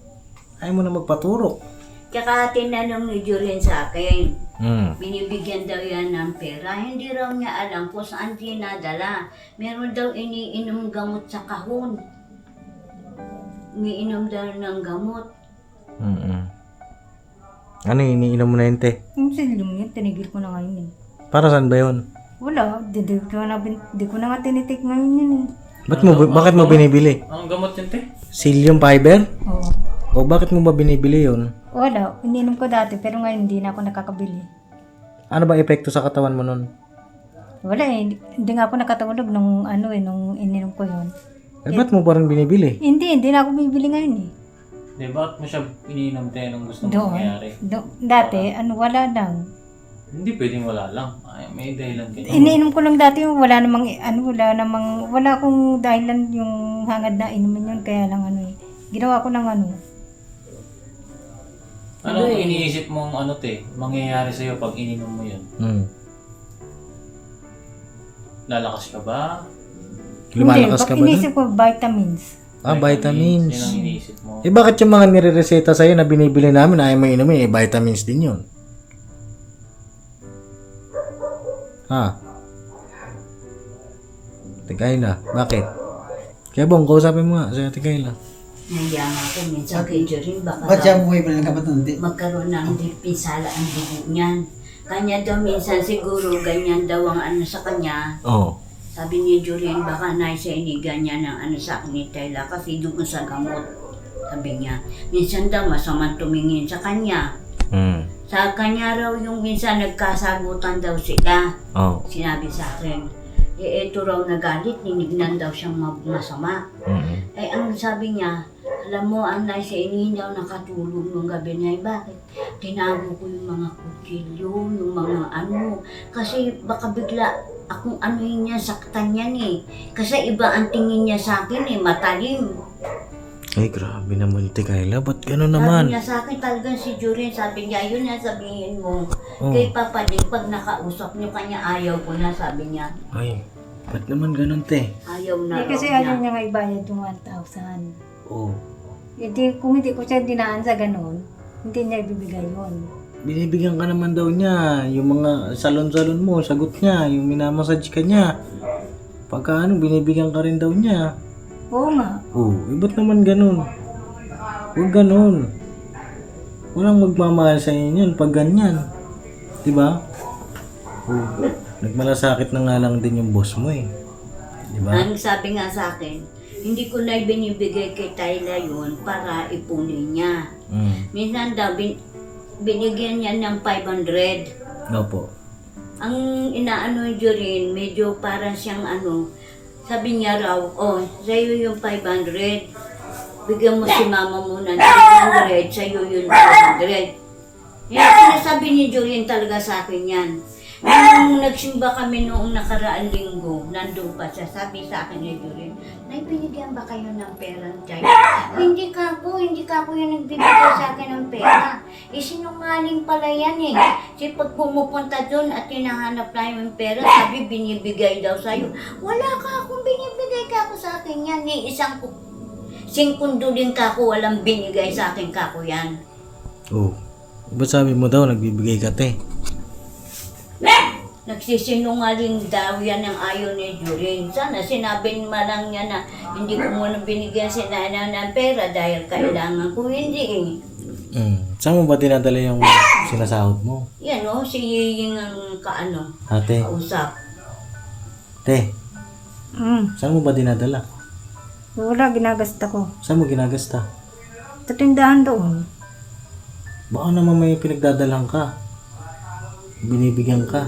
Ayaw mo na magpaturok. Tsaka tinanong ni Julian sa akin, binibigyan daw yan ng pera. Hindi raw niya alam kung saan dinadala. Meron daw iniinom gamot sa kahon. Umiinom daw ng gamot. Ano iniinom mo na yun, te? Yung silong yun, tinigil ko na ngayon eh. Para saan ba yun? Wala, di ko na nga tinitik ngayon yun eh. Bakit mo binibili? Anong gamot yun, te? Psyllium fiber? Oo. O bakit mo ba binibili yun? Wala, ininom ko dati pero ngayon hindi na ako nakakabili. Ano ba epekto sa katawan mo nun? Wala eh, hindi nga ako nakatulog nung nung ininom ko yun. Eh, ba't mo pa rin binibili? Hindi na ako bibili ngayon eh. Di, bakit mo siya ininom, te, nung gusto mo mangyari? Dati, wala lang. Hindi pwedeng wala lang. Ay, may dahilan ka. Iniinom ko lang dati yung wala akong dahilan yung hangad na inumin yun, kaya lang ginawa ko ng Anong iniisip mong te, mangyayari sa'yo pag ininom mo yun? Lalakas ka ba? Lumalakas ka ba Hindi, inisip ko vitamins. Vitamins. Yun ang iniisip mo. Eh bakit yung mga nire-reseta sa'yo na binibili namin ayaw mo inumin, vitamins din yun. Ha? Tigayla, bakit? Kaya Bong, kausapin mo nga sa Tigayla. Nahiya nga ako minsan kay Jorin, baka Ba't siya bumibili ng gamot nun? magkaroon ng pinsala ang dugo niyan. Kanya daw minsan siguro ganyan daw ang sa kanya. Oo. Sabi ni Julian, baka naisa ganyan ang sa akin ni Tyla kasi doon sa gamot. Sabi niya, minsan daw masamang tumingin sa kanya. Sa kanya raw yung minsan nagkasagutan daw sila. Oo. Sinabi sa akin, ito raw nagalit, ninignan daw siyang masama. Ang sabi niya, alam mo, ang nasa hindi daw nakatulog nung gabi niya. Bakit? Tinago ko yung mga kutsilyo, yung mga kasi baka bigla akong niya, saktan niyan eh. Kasi iba ang tingin niya sa akin matalim. Ay, grabe naman, Tigayla. Ba't gano'n Sabi naman? niya sa akin talagang si Jurin, sabi niya, yun na sabihin mo. Kay Papa Dick, pag nakausap niyo kanya, ayaw ko na, sabi niya. Ay, ba't naman gano'n, te? Ayaw na Kasi raw ayaw niya. niya nga ibayad yung 1,000. Oo. Kung hindi ko siya dinaan sa ganun, hindi niya ibibigay yun. Binibigyan ka naman daw niya. Yung mga salon-salon mo, sagot niya. Yung minamassage ka niya. Pagka binibigyan ka rin daw niya. Oo nga. Oh, ba't naman ganun? Huwag ganun. Walang magmamahal sa inyo yun pag ganyan. Diba? Nagmalasakit na nga lang din yung boss mo eh. Diba? Ang sabi nga sa akin, hindi ko na binibigay kay Tyla yun para ipunin niya. Minsan daw, binigyan niya ng 500. Opo. Ang inaano niyo rin, medyo parang siyang sabi niya raw, oh, sa'yo yung 500. Bigyan mo si mama muna ng 500, sa'yo yung 500. Yan, sinasabi ni Julian talaga sa akin yan. Nung nagsimba kami noong nakaraang linggo, nandun pa siya, sabi sa akin ni Julian, Nay, binigyan ba kayo ng perang chay? Hindi ka po yung nagbibigay sa akin ng pera. Isinungaling pala yan eh. Kasi pag pumupunta dun at hinahanap na yung pera, sabi binibigay daw sa'yo. Wala ka akong binibigay ka ako sa akin yan. Isang singkundo din ka ako, walang binigay sa akin ka ako yan. Oh. Ba't sabi mo daw nagbibigay ka te? Nagsisinungaling daw yan ang ayaw ni Jurin. Sana sinabi man lang niya na hindi ko muna binigyan si Nana ng pera dahil kailangan ko, hindi eh. Saan mo ba dinadala yung sinasahod mo? Yan o, si Yiying ang Ate, kausap. te, saan mo ba dinadala? Wala, ginagasta ko. Saan mo ginagasta? Sa tindahan doon. Baka naman may pinagdadalang ka. Binibigyan ka.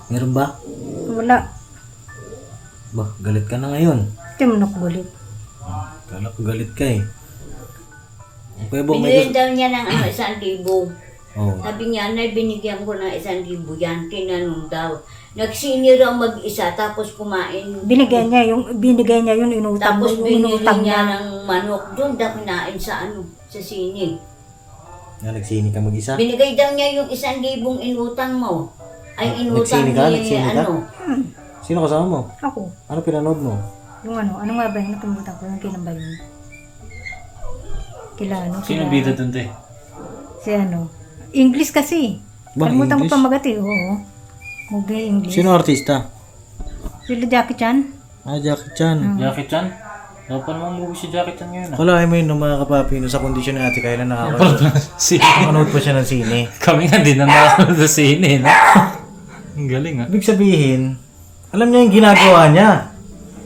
Meron ba? Wala. Ba, galit ka na ngayon. Timunok bulit. Kala ko galit ka eh. Kuya Bong, may Binigyan daw niya ng 1,000. Oh. Sabi niya, Nay, binigyan ko ng 1,000 yan. Tinanong daw. Nagsini raw mag-isa tapos kumain. Binigay niya yung inutang mo, Tapos yung binili inutang niya niya. ng manok. Doon daw kinain sa sa sini. Nagsini ka mag-isa? Binigay daw niya yung 1,000 inutang mo. Ay, inutang Nagsini ka? ni Nagsini ka? Sino kasama mo? Ako. Ano pinanood mo? Yung ano nga ba yung nakalimutan ko, yung kinambay yun. Sino bida dun, te? Si English kasi. Ba, Kalimutan ko English? pa magati, oo. Movie English. Sino artista? Sila Jackie Chan. Jackie Chan. Jackie Chan? Dapat naman movie si Jackie Chan ngayon. Kalahin mo yun ng mga kapapi no, sa kondisyon ni Ate Kayla Si nakakanood pa siya ng sine. Kami nga din na nakakanood sa sine, no? Ang galing, ha? Ibig sabihin, alam niya yung ginagawa niya.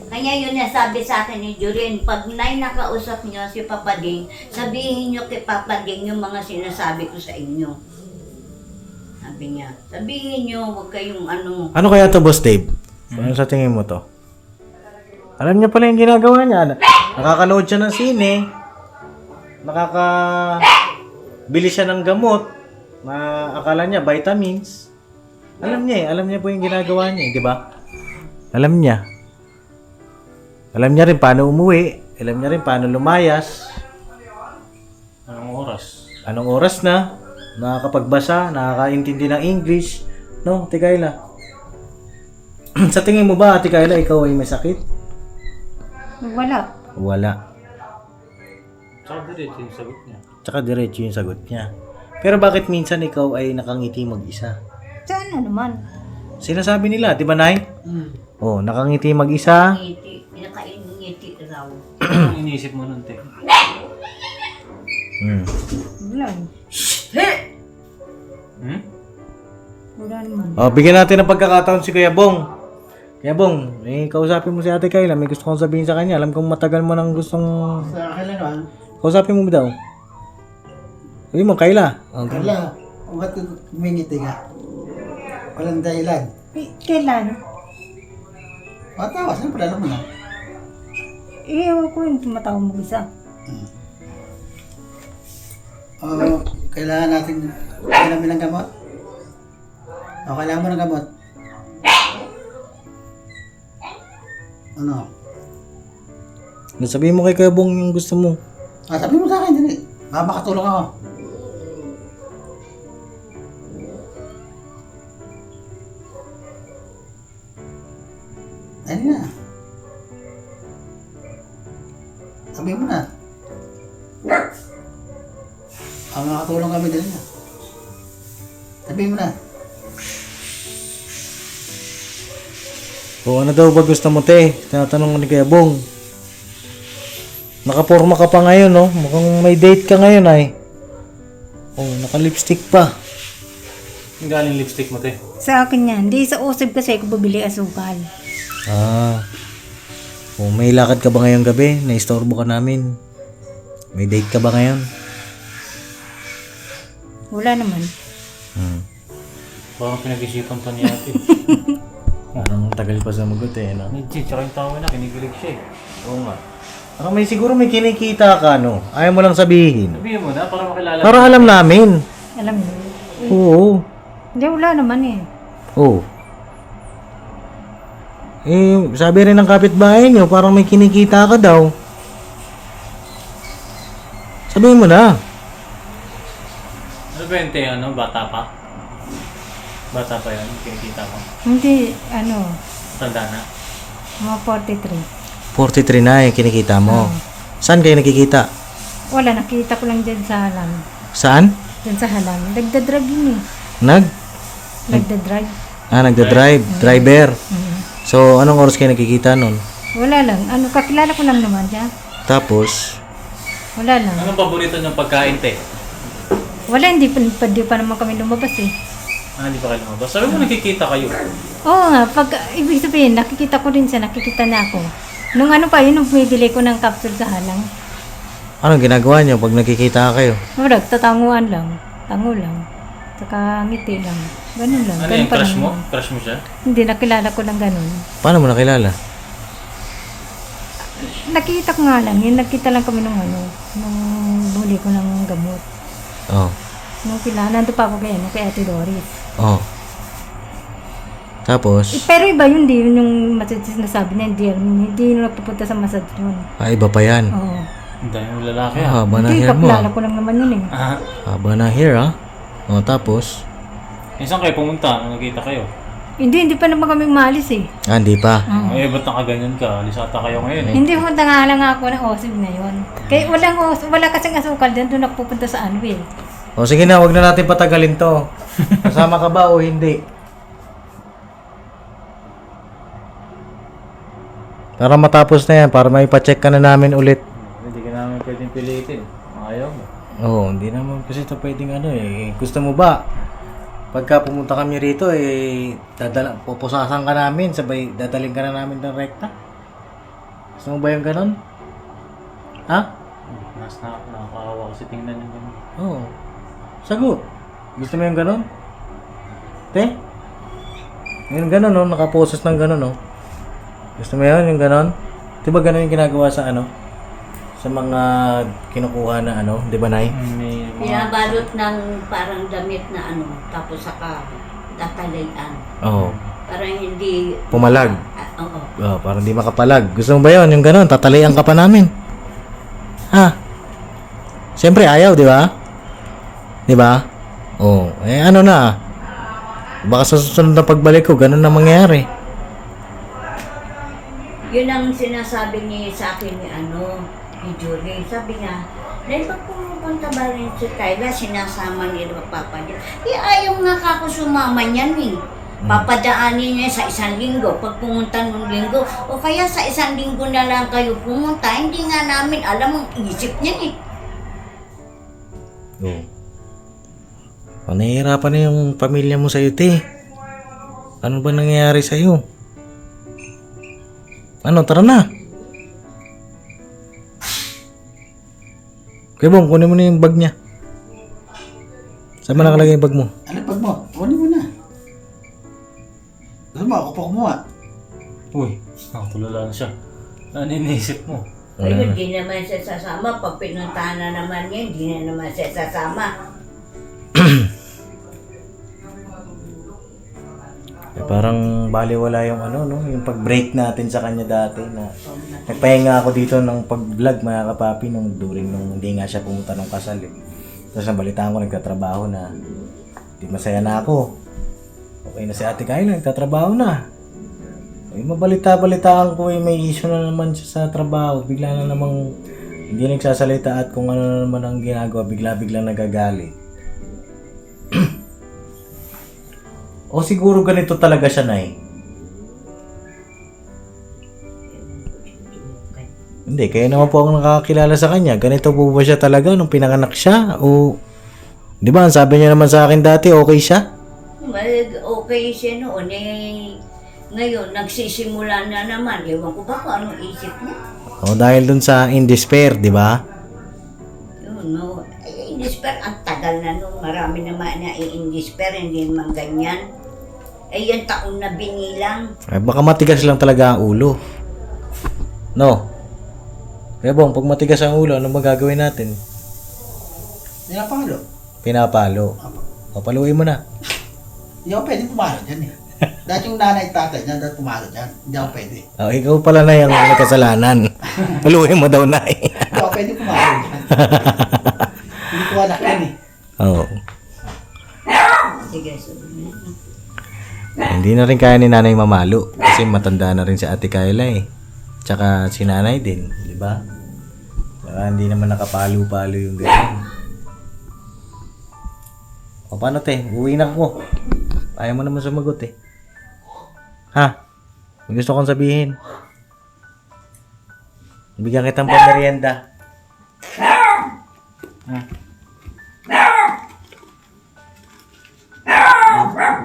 Kaya yun nasabi sa akin ni Jurin, pag nakausap niyo si Papa Ding, sabihin niyo kay Papa Ding yung mga sinasabi ko sa inyo. Sabi niya, sabihin niyo, huwag kayong Ano kaya to, Boss Dave? Ano sa tingin mo to? Alam niya pala yung ginagawa niya. Nakakanood siya ng sine. Nakakabili siya ng gamot. Na akala niya vitamins. Alam niya po yung ginagawa niya, di ba? Alam niya. Alam niya rin paano umuwi. Alam niya rin paano lumayas. Anong oras? Anong oras na? Nakakapagbasa, nakakaintindi ng English. No, Ate Kayla? Sa tingin mo ba, Ate Kayla, ikaw ay may sakit? Wala. Wala. Tsaka diretso yung sagot niya. Tsaka diretso yung sagot niya. Pero bakit minsan ikaw ay nakangiti mag-isa? Saan naman? Sinasabi nila, di ba, Nay? Oh, nakangiti mag-isa. pinakaingiti raw. Anong iniisip mo nun, te? Wala. Wala naman. Oh, bigyan natin ng pagkakataon si Kuya Bong. Kuya Bong, kausapin mo si Ate Kayla. May gusto kong sabihin sa kanya. Alam kong matagal mo nang gustong... Sa akin lang naman. Kausapin mo daw. Sabi mo, Kayla. Okay. Wala. Kung ba't kumingiti ka? Walang dahilan. Kailan? Matawa, siyempre alam mo na. Ewan ko yung tumatawag mo isa. Kailangan natin kailangan ng gamot. Kailangan mo ng gamot. Ano? Sabihin mo kay Kuya Bong yung gusto mo. Sabi mo sa akin, dali. Baka makatulong ako. Ayun na. Sabi mo na. Makatulong kami dali na. Sabi mo na. O ano daw ba gusto mo, te? Tinatanong ko ni Kuya Bong. Nakaporma ka pa ngayon, no? Mukhang may date ka ngayon, ay. Oh, naka-lipstick pa. Ang galing lipstick mo, te. Sa akin yan. Hindi sa usip kasi ako bubili asukal. Ah. Oh, may lakad ka ba ngayong gabi? Naistorbo ka namin. May date ka ba ngayon? Wala naman. Parang pinag-isipan pa niya ate. Parang tagal pa sumagot eh, no? Legit, tsaka yung tawa na, kinikilig siya eh. Oo nga. Parang may siguro may kinikita ka, no? Ayaw mo lang sabihin. Sabihin mo na, para makilala. Para alam namin. Alam mo. Oo. Hindi, wala naman eh. Oo. Eh, sabi rin ng kapitbahay nyo, parang may kinikita ka daw. Sabihin mo na. Ano ba yun, te? Ano, bata pa? Bata pa yun, kinikita mo. Hindi, Tanda na. mga 43. 43 na yung kinikita mo. Saan kayo nakikita? Wala, nakita ko lang dyan sa halang. Saan? Dyan sa halang. Nagdadrive yun eh. Nagdadrive. Nagdadrive. Driver. So, anong oras kayo nakikita nun? Wala lang. Kakilala ko lang naman siya. Tapos, Wala lang. Anong paborito niyong pagkain, te? Wala, hindi pa naman kami lumabas eh. Hindi pa kayo lumabas. Sabi mo nakikita kayo. Oo nga, ibig sabihin, nakikita ko rin siya, nakikita na ako. Nung nung bumibili ko ng capsule sa halang, anong ginagawa nyo pag nakikita kayo? wala, tatanguan lang. Tango lang. Saka ngiti lang. Ganun lang. Ano Ganun yung pa crush lang mo? naman. Crush mo siya? Hindi, nakilala ko lang ganun. Paano mo nakilala? Nakita ko nga lang, yun, nakita lang kami nung buli ko ng gamot. Oh. Nung nandun pa ako kay Ate Doris. Oh. Tapos, Pero iba yun, di yun yung massage na sabi niya, hindi yun nagpupunta sa massage yun. iba pa yan. Oo. Ang dami yung lalaki Ah, haba na Hindi, hair mo kakilala ko lang naman yun eh. Haba na hair Oh, tapos, Saan kayo pumunta? Nung nakita kayo? Hindi pa naman kami umalis eh. hindi pa. Eh, ba't nakaganyan ka? Lisata kayo ngayon eh. Hindi pumunta nga lang ako ng OSIB na yun. Kaya wala kasing asukal dyan, doon nagpupunta sa ano eh. O sige na, wag na natin patagalin to. Kasama ka ba o hindi? Para matapos na yan, para may pa-check ka na namin ulit. Hindi ka namin pwedeng pilitin. Ayaw mo. Oo, hindi naman kasi ito pwedeng Gusto mo ba? Pagka pumunta kami rito, pupusasan ka namin, sabay dadaling ka na namin ng rekta. Gusto mo ba yung ganon? Ha? Nakakahawa kasi tingnan yung gano'n. Oo. Sagot. Gusto mo yung ganon? Te? Yung ganon, no? Nakaposes ng ganon, no? Gusto mo yun, yung ganon? Di ba ganon yung ginagawa sa sa mga kinukuha na di ba, Nay? Pinabalot ng parang damit na tapos saka tatalayan. Oo. Parang hindi... Pumalag. Oo. Parang di makapalag. Gusto mo ba yun, yung ganon? Tatalian ka pa namin. Ha? Siyempre, ayaw, di ba? Di ba? Oo. Ano na? Baka sa susunod na pagbalik ko, ganon na mangyayari. Yun ang sinasabi sa akin ni Julie. Sabi niya, dahil pag pumupunta ba rin si Kyla, sinasama niya papa niya. Ayaw nga kako sumama niyan eh. Papadaanin niya sa isang linggo, pag pumunta ng linggo, o kaya sa isang linggo na lang kayo pumunta, hindi nga namin alam ang isip niya eh. Oo. Nahihirapan na yung pamilya mo sa'yo, te. Ano ba nangyayari sa'yo? Tara na. Kaya Bong, kunin mo na yung bag niya. Saan ba nakalagay yung bag mo? Ano pag mo? Kunin mo na. Gusto mo, ako pa kumuha. Uy, nakatulala na siya. Ano iniisip mo? Ayun, di naman siya sasama. Pag pinuntahan na naman niya, di na naman siya sasama. Parang baliwala yung yung pag-break natin sa kanya dati na nagpahinga ako dito ng pag-vlog mga kapapi nung hindi nga siya pumunta ng kasal eh. Tapos nabalitaan ko nagtatrabaho na di masaya na ako. Okay na si Ate Kyla, nagtatrabaho na. Mabalita-balitaan ko may issue na naman siya sa trabaho. Bigla na namang hindi nagsasalita at kung ano na naman ang ginagawa, bigla-biglang nagagalit. O siguro ganito talaga siya, Nay? Hindi, kaya naman po ako nakakakilala sa kanya. Ganito po ba siya talaga nung pinanganak siya? O Di ba, ang sabi niya naman sa akin dati, okay siya? Okay siya noon eh. Ngayon, nagsisimula na naman. Ewan ko ba kung anong isip niya. O, dahil dun sa in despair, di ba? Yun, no. Eh, in despair, ang tagal na nung marami naman na in despair, hindi naman ganyan. Eh, yan taon na binilang. Eh, baka matigas lang talaga ang ulo. No? Kaya bong, pag matigas ang ulo, ano magagawin natin? Pinapalo. Pinapalo. O, paluin mo na. Hindi ako pwede pumalo dyan eh. Dahil yung nanay at tatay niya, dahil pumalo dyan. Hindi ako pwede. O, ikaw pala na yung may kasalanan. Paluin mo daw na eh. Hindi ako pwede pumalo dyan. Hindi ko anak yan eh. Oo. Sige, so. Hindi na rin kaya ni nanay mamalo. Kasi matanda na rin si Ate Kayla eh. Tsaka si nanay din, di ba? Tsaka hindi naman nakapalo-palo yung ganyan. O paano te? Uwi na ako. Ayaw mo naman sumagot eh. Ha? May gusto kong sabihin. Bigyan kitang pamerienda. Ha?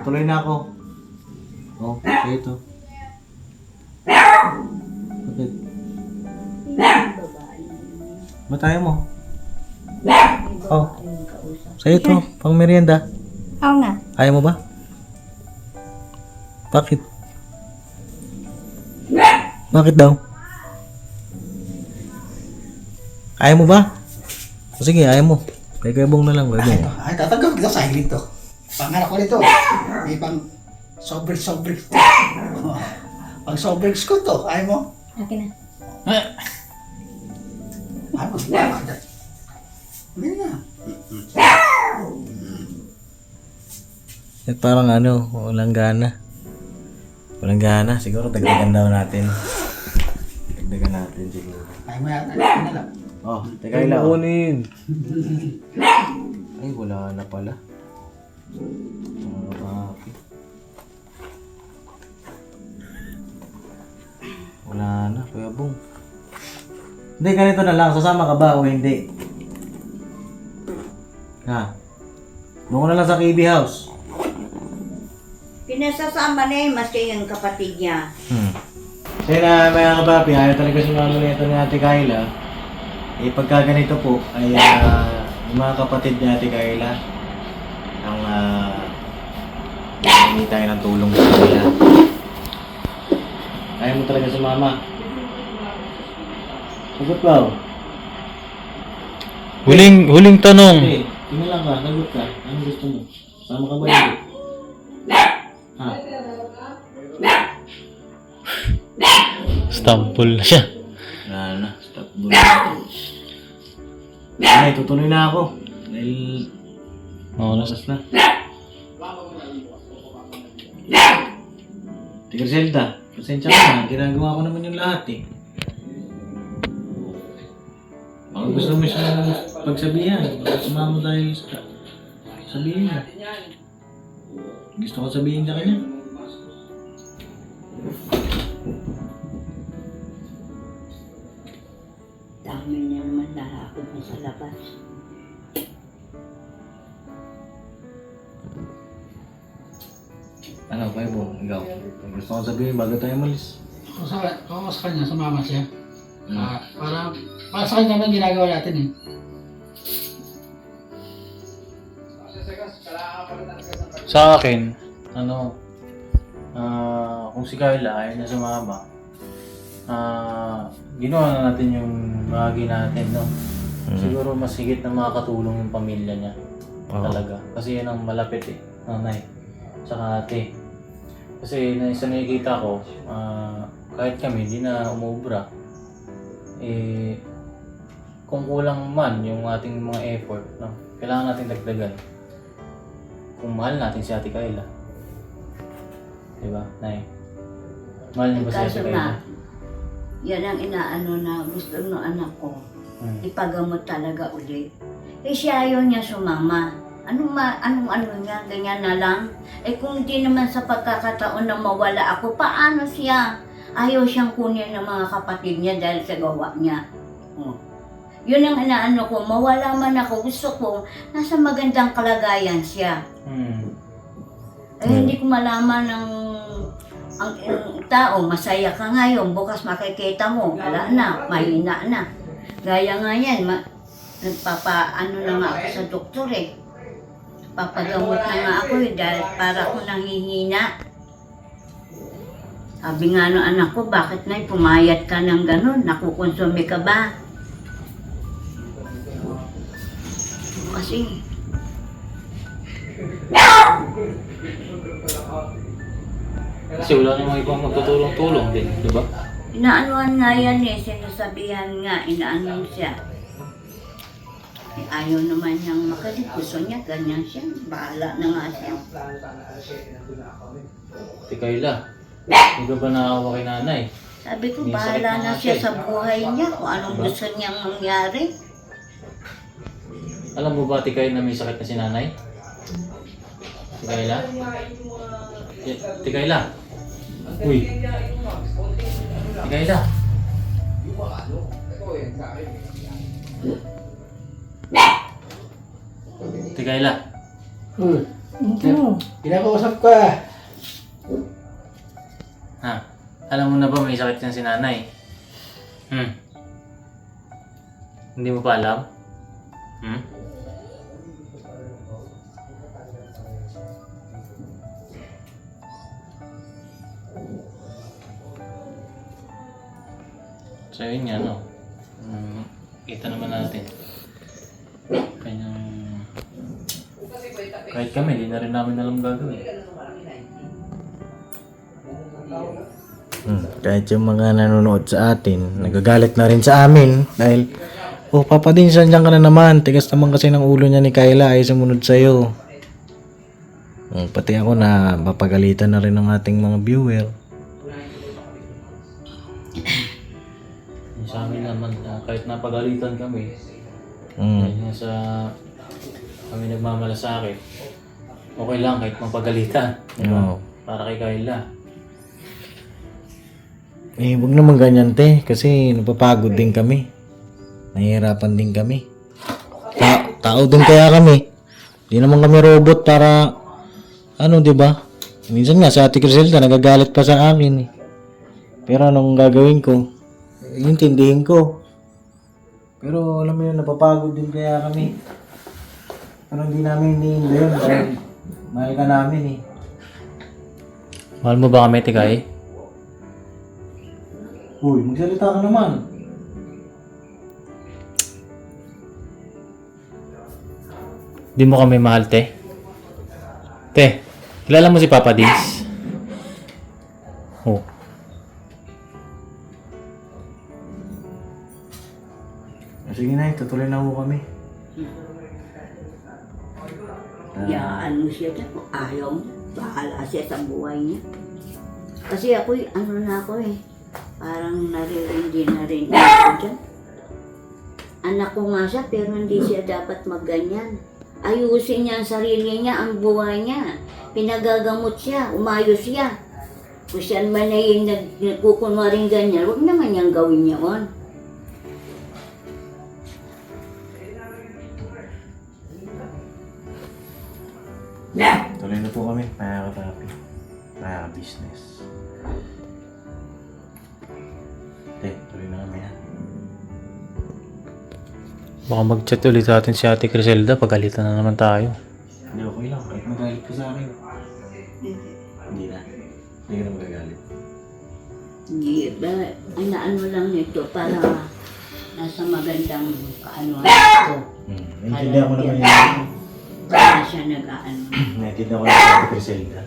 Tuloy na ako. Oh, sige ito. Bakit? Ba't ayaw mo? Oh. Sa'yo ito, pang merienda. Oo nga. Ayaw mo ba? Bakit? Bakit daw? Ayaw mo ba? O sige, ayaw mo. Kay Kuya Bong na lang, Kuya Bong. Ay, tatanggap kita sa hilid to. Panganak ko nito. May pang sobrang to. Pang sobrang ko to. Ayaw mo? Akin na. Ano? Hindi na. At parang ano, walang gana. Walang gana. Siguro dagdagan daw natin. Dagdagan natin siguro. Ayaw mo yan. Ayaw na lang. Oh, teka lang. Ay, wala na pala. Wala na, Kuya Bong. Hindi, ganito na lang. Sasama ka ba o hindi? Ha? Doon ko na lang sa KB House. Pinasasama na yun, maski yung kapatid niya. Kasi na mga kapapi, ayaw talaga sumama na ito ni Ate Kayla. Eh, pagka ganito po, ay yung mga kapatid ni Ate Kayla, ang hindi tayo ng tulong sa kanila. Ayaw mo talaga sumama. Sagot ba? Huling tanong. Hey, tingin lang ka, sagot ka. Ano gusto mo? Sama ka ba yun? Ha? Stampol na siya. Wala na, stop muna. Ay, tutuloy na ako. Dahil Oo na. oras na. Tigre Zelda, pasensya ka na. Ginagawa ko naman yung lahat eh. Baka gusto mo siya pagsabihan. Baka sumama dahil sa sabihin niya. Gusto ko sabihin sa kanya. Dami niya naman lalakad na sa labas. Ano, Kuya Bong? Ikaw? Gusto ko sabihin bago tayo malis. Kung sa kanya, sumama siya. Para sa kanya naman ginagawa natin eh. Sa akin, kung si Carla ayaw na sumama, ginawa na natin yung bahagi natin, no? Siguro mas higit na makakatulong yung pamilya niya. Talaga. Kasi yan ang malapit eh, nanay. Tsaka ate. Kasi isa nakikita ko, kahit kami, di na umubra. Eh, kung kulang man yung ating mga effort, no? Kailangan natin dagdagan. Kung mahal natin si Ate Kayla. Diba, Nay? Mahal niyo ba si Ate Kaso Kayla? na, yan ang inaano na gusto ng anak ko. Ipagamot talaga ulit. Eh siya ayaw niya sumama. Anong niya, ganyan na lang. Eh kung hindi naman sa pagkakataon na mawala ako, paano siya? Ayaw siyang kunin ng mga kapatid niya dahil sa gawa niya. Oh. Yun ang inaano ko, mawala man ako, gusto ko, nasa magandang kalagayan siya. Eh, hindi ko malaman ang tao, masaya ka ngayon, bukas makikita mo, wala na, mahina na. Gaya nga yan, nagpapaano na nga ako sa doktor eh. Papagamot na nga ako eh, dahil para ako nanghihina. Sabi nga ng anak ko, bakit na pumayat ka ng ganun? Nakukonsumi ka ba? Kasi, Kasi wala namang ibang magtutulong-tulong din, di ba? inaanuhan nga yan eh, sinasabihan nga, inaano siya. Eh, ayaw naman niyang makalit, gusto niya, ganyan siya, bahala na nga siya. Si Kayla, hindi ka ba naawa kay nanay? Sabi ko, May sakit bahala na na nga siya siya sa buhay niya, kung anong gusto niyang mangyari. Alam mo ba, Tikay, na may sakit na si nanay? Si Kayla? Si Kayla? Uy! Si Kayla? Si Kayla? Kinakausap ka. Ha? Alam mo na ba may sakit na si nanay? Hindi mo pa alam? So yun nga, no? Kita naman natin. Kanyang... Kahit kami, di na rin namin alam gagawin. Kahit yung mga nanonood sa atin, nagagalit na rin sa amin dahil, oh Papa Dins, nandiyan ka na naman. Tigas naman kasi ng ulo niya ni Kayla ay sumunod sa'yo. Pati ako na mapagalitan na rin ng ating mga viewer. Yung sa amin naman, kahit napagalitan kami, dahil nga sa kami nagmamalasakit, okay lang kahit mapagalitan. Diba? Oo. Para kay Kayla. Eh, huwag naman ganyan, te. Kasi napapagod din kami. Nahihirapan din kami. Tao din kaya kami. Hindi naman kami robot para, ano, di ba? Minsan nga, sa Ate Criselda, nagagalit pa sa akin eh. Pero anong gagawin ko? Intindihin ko. Pero alam mo yun, napapagod din kaya kami. Pero hindi namin iniinda yun dahil mahal ka namin eh. Mahal mo ba kami, Tikay? Uy, magsalita ka naman. Di mo kami mahal, te? Te, kilala mo si Papa Dins? Oh. Sige na, tutuloy na mo kami. Ano siya dyan, kung ayaw niya, bahala siya sa buhay niya. Kasi ako, ano na ako eh, parang naririndi na rin ako dyan. Anak ko nga siya, pero hindi siya dapat magganyan. Ayusin niya ang sarili niya, ang buhay niya. Pinagagamot siya, umayos siya. Kung siya man ay nagkukunwaring ganyan, huwag naman niyang gawin niya on. Tuloy na po kami, nakaka-therapy. Nakaka-business. Tuloy na kami ha. Baka mag-chat ulit sa atin si Ate Criselda, pagalitan na naman tayo. Hindi, okay lang. Kahit magalit ka sa akin. Hindi na. Hindi ka na magagalit. Hindi ba, ano lang nito para nasa magandang kaanuhan ito. Naintindihan ko naman yun. Para siya nag-aano. Naintindihan ko naman yung Ate Criselda.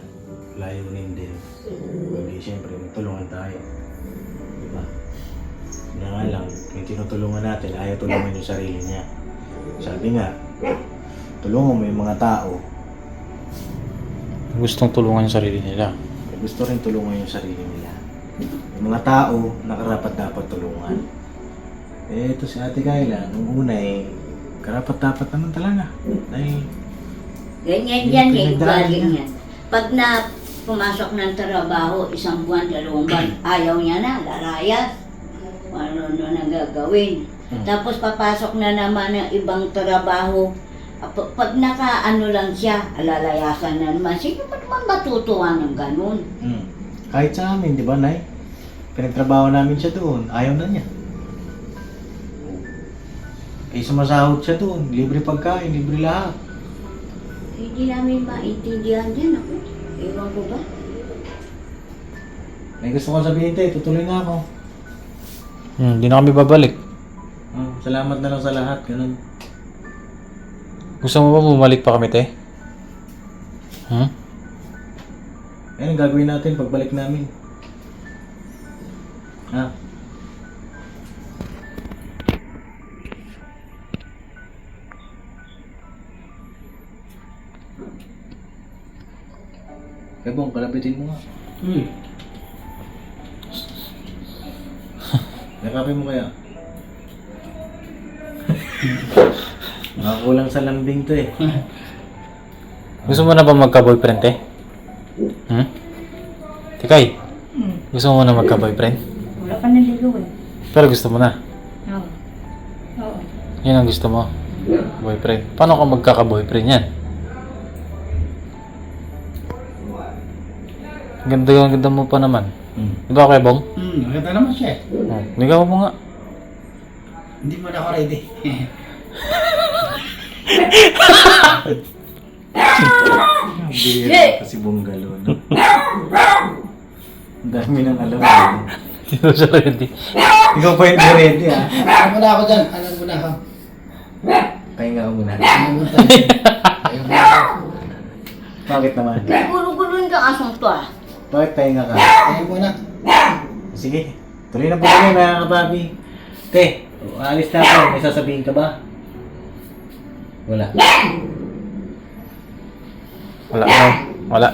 Layunin din. Hindi, siyempre, magtulungan tayo. Diba? Na nga lang, yung tinutulungan natin, ayaw tulungan yung sarili niya. Sabi nga, tulungan mo yung mga tao. Gustong tulungan yung sarili nila. Gusto rin tulungan yung sarili nila. Yung mga tao, nakarapat dapat tulungan. Eh, ito si Ate Kayla, nung una eh, karapat dapat naman talaga. Dahil, Ganyan yan eh, ugali yan. Pag na pumasok ng trabaho, 1 buwan, 2 buwan, ayaw niya na, lalayas. ano na gagawin. Tapos papasok na naman ng ibang trabaho. Pag naka-ano lang siya, alalayasan na naman. Sino ba naman matutuwa ng ganun? Kahit sa amin, di ba, Nay? Pinagtrabaho namin siya doon. Ayaw na niya. Eh, sumasahod siya doon. Libre pagkain, libre lahat. Hindi namin maintindihan yan ako. Ewan ko ba? May gusto ko sabihin, te. Tutuloy na ako. Hindi na kami babalik. Salamat na lang sa lahat. Ganun. Gusto mo ba bumalik pa kami, te? Ayun ang gagawin natin pagbalik namin. Ha? Bong, kalapitin mo nga. Yakapin mo kaya. Nakakulang sa lambing to eh. Gusto mo na ba magka-boyfriend, te? Tikay, gusto mo na magka-boyfriend? Wala pa naligaw eh. Pero gusto mo na. Oo. Oo. Yan ang gusto mo. Boyfriend. Paano ka magkaka-boyfriend yan? Ganda mo pa naman. Di ba, Kuya Bong? Maganda naman siya. Ligaw mo nga. Hindi mo na ako ready. Bihira kasi bunggalo, no? Ang dami nang alam mo. Hindi mo siya ready. Ikaw pa hindi ready, ha? Alam mo na ako dyan. Alam mo na ako. Pahinga ka muna. Alam mo tayo. Ayaw mo ako. Bakit naman? Gulo-guloin ka asong to ah. Bakit pahinga ka? Ayaw mo na. Sige, tuloy na po kami mga kapapi. Te, alis na ako. May sasabihin ka ba? Wala. Wala na. Wala.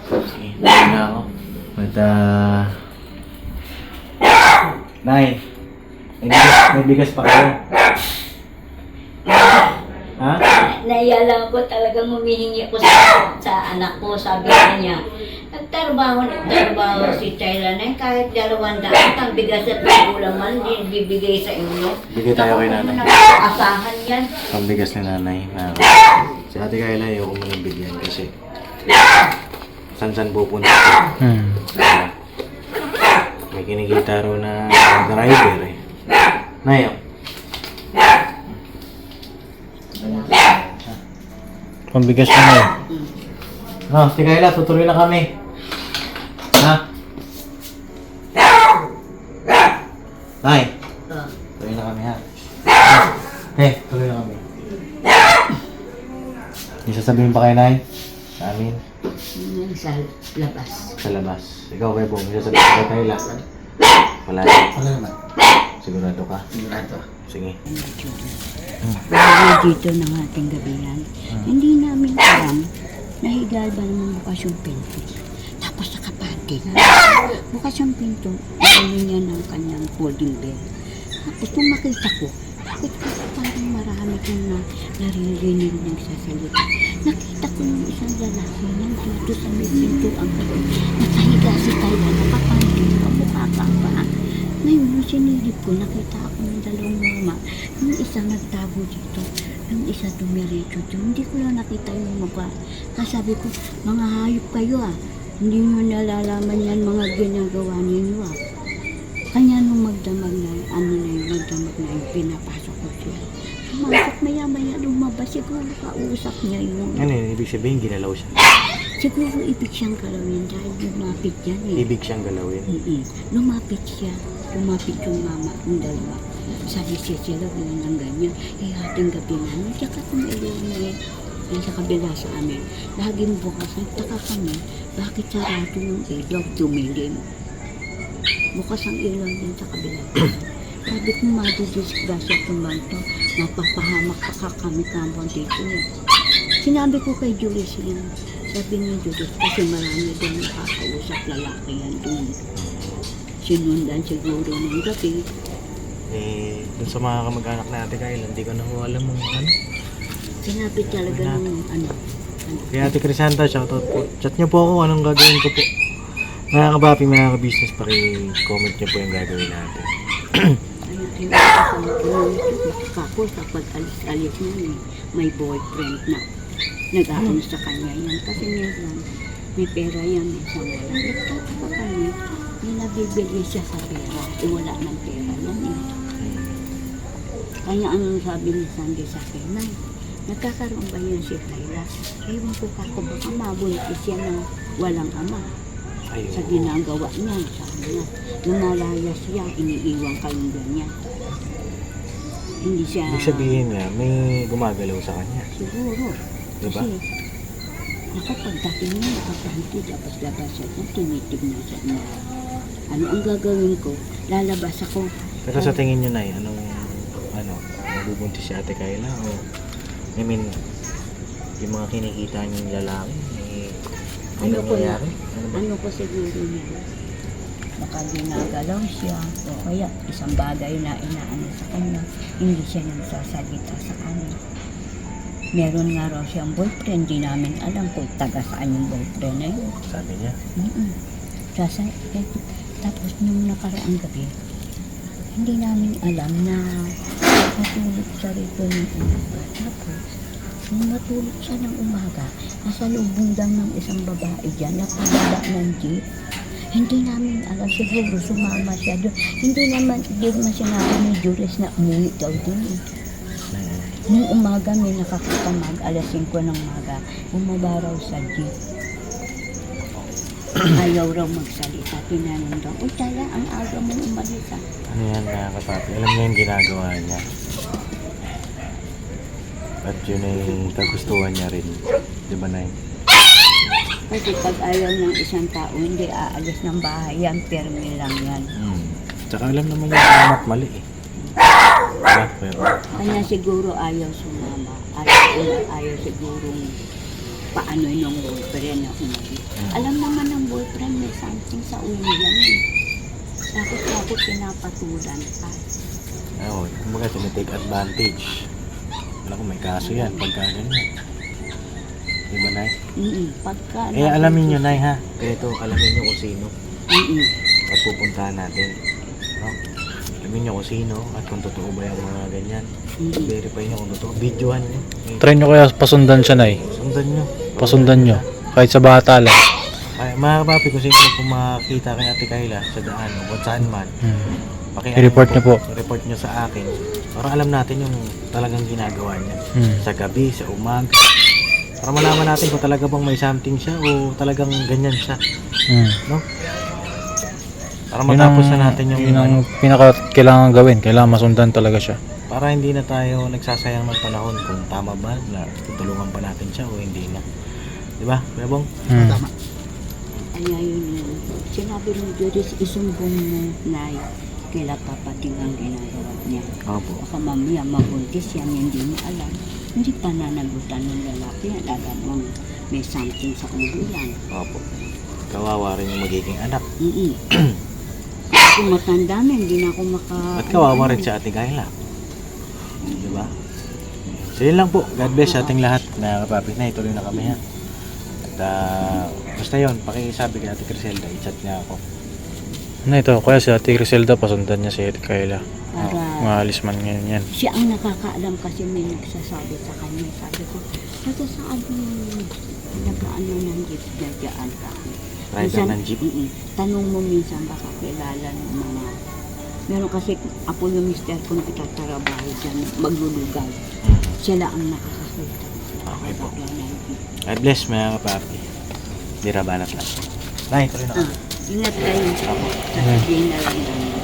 Sige, tuloy na ako. At Nay, may bigas pa kayo. Ha? Naiyalang ko talagang humihingi ko sa anak ko. Sabi niya, nagtrabaho si Tyla na kahit 200 ang bigas at magulang man din bibigay sa inyo. Bigay tayo kay nanay. Asahan yan. Ang bigas ni nanay. Si Ate Kayla, ayaw ko munang bigyan kasi san pupunta ko. May kinikita raw na driver eh. Nay, Pambigas mo na eh. no, si Kayla, tutuloy na kami. Ha? Nay, tuloy na kami ha. Tuloy na kami. May sasabihin pa kay Nay? Sa amin? Sa labas. Sa labas. Ikaw kay Bong, may sasabihin pa kay Kayla? Wala na. Wala naman. Sigurado ka? Sigurado. Sige. Dito ng ating gabihan. Hindi namin alam na higal ba naman bukas yung pinto. Tapos nakapati. Bukas yung pinto, nagawin niya ng kanyang folding bed. Tapos nung makita ko, bakit kasi parang marami kong naririnig nagsasalita. Nakita ko yung isang lalaki nandito sa may pinto ang gabi. Nakahiga si Tyla, nakapantin, kamukha ka pa. Ngayon, nung sinilip ko, nakita ako ng dalawang mama. Yung isa nagtago dito, yung isa dumiretso dito. Hindi ko lang nakita yung mukha. Kasi sabi ko, mga hayop kayo ah. Hindi nyo nalalaman yan mga ginagawa ninyo ah. Kanya nung magdamag na, magdamag na yung pinapasok ko siya. Sumasok maya-maya lumabas, siguro kausap niya yung... Ano yun? Ibig sabihin, ginalaw siya. Siguro ibig siyang galawin dahil lumapit yan eh. Ibig siyang galawin. Lumapit siya. Lumapit yung mama, yung dalawa. Salisi sila, ganyan ng ganyan. Eh, ating gabi namin, tsaka tumilaw niya yung sa kabila sa amin. Laging bukas, nagtaka kami, bakit sarado yung ilaw, tumilim. Bukas ang ilaw din sa kabila. Sabi ko, madidisgrasya itong banto, mapapahamak pa kami kambang dito. Sinabi ko kay Julius yan. Sabi ni Julius, kasi marami din nakakausap lalaki yan doon. Sinundan siguro ng gabi. Eh, dun sa mga kamag-anak natin, Kyle, hindi ko na ho alam mo ano. Sinabi talaga ng ano. Kaya Ate Crisanta, shoutout po. Chat niyo po ako, anong gagawin ko po. Mga kabapi, mga ka-business, paki-comment nyo po yung gagawin natin. Kako sa pag-alis-alis niya, may boyfriend na nag-aano sa kanya yan. Kasi meron, may pera yan, may sa wala. Nagtataka kami, may nabibili siya sa pera, wala ng pera yan eh. Kaya ang sabi ni Sandy sa akin, Nay, nagkakaroon ba yun si Kayla? Ewan ko kako, baka mabuntis yan na walang ama. Sa ginagawa niya, sabi niya, lumalaya siya, iniiwan kayong ganyan. Hindi siya... Ibig sabihin nga, may gumagalaw sa kanya. Siguro. Diba? Kasi, ako pagdating niya, nakapanti, labas-labas siya, tinitignan siya na, ano ang gagawin ko? Lalabas ako. Pero sa tingin nyo na mabubuntis si Ate Kayla o I mean, yung mga kinikita niyong lalaki, may Ano ko na? nangyayari? Ano ba? Ano ko siguro niya? Baka ginagalaw siya, o kaya isang bagay na inaano sa kanya, hindi siya nagsasalita sa kanya. Meron nga raw siyang boyfriend, di namin alam kung taga saan yung boyfriend na yun. Sabi niya. Tapos nung nakaraang gabi, hindi namin alam na natulog siya rito ng umaga. Tapos, nung natulog siya ng umaga, nasa lubong lang ng isang babae dyan, napababa ng jeep. Hindi namin alam, siguro sumama siya doon. Hindi naman sinabi ni Jules na umuwi daw doon. Nung umaga may nakakatamag, alas 5 ng umaga, bumaba raw sa jeep. Ayaw raw magsalita, tinanong daw, "Uy, Tala, ang aga mo umalis ah." Ano yan mga kapapi? Alam niya yung ginagawa niya. At yun ay kagustuhan niya rin. Di ba, Nay? Kasi pag ayaw ng isang tao, hindi aalis ng bahay yan, permi lang yan. Tsaka alam naman yung tama at mali eh. Diba? Pero, Kanya siguro ayaw sumama, ayaw siguro paano yung boyfriend na umalis. Alam naman ng boyfriend may something sa ulo yan eh. Takot pinapatulan ka. kumbaga tinitake advantage. Alam ko may kaso yan pagka ganyan. Di ba, Nay? Pagka Alamin nyo, Nay, ha? Ganito, alamin nyo kung sino. At pupuntahan natin. No? Alamin nyo kung sino at kung totoo ba yung mga ganyan. Verify nyo kung totoo. Videohan nyo. Try nyo kaya pasundan siya, Nay. Sundan nyo. Pasundan nyo. Kahit sa bata lang. Ay, mga kapapi, kung sino kung makakita kay Ate Kayla sa daan o kung saan man, I-report nyo po. I-report nyo sa akin para alam natin yung talagang ginagawa niya. Sa gabi, sa umaga. Para malaman natin kung talaga bang may something siya o talagang ganyan siya. No? Para matapos na natin yung yun ang pinaka kailangan gawin. Kailangan masundan talaga siya. para hindi na tayo nagsasayang ng panahon kung tama ba na tutulungan pa natin siya o hindi na. Di ba? Kuya Bong? Tama. Kaya yun, sinabi mo Juris, isumbong mo na kaila papating ang ginagawa niya. Opo. Baka mamaya mabuntis yan, hindi niya alam. Hindi pa nanagutan ng lalaki yan. Alam mo, may something sa ulo yan. Opo. Kawawa rin yung magiging anak. Kung matanda na, hindi na ako At kawawa rin sa ating Kayla. Di ba? So yun lang po. God bless sa ating lahat. Na kapapit na, ituloy na kami ha. At basta yun, pakisabi kay Ate Criselda, i-chat niya ako. Na ito, kaya si Ate Criselda, pasundan niya si Ate Kayla. Para Maalis man ngayon yan. siya ang nakakaalam kasi may nagsasabi sa kanya. Sabi ko, taga saan yung nag-ano ng jeep na dyan ka? Rider ng jeep? Tanong mo minsan baka kilala ng mga... Meron kasi ako yung mister ko na itatrabaho dyan, maglulugaw. Sila ang nakakakita. Okay po. Bagay ng jeep. God bless mga kapapi. Dirabanat lang. Nay, tuloy na kami. Ingat kayo. Sasabihin na lang namin.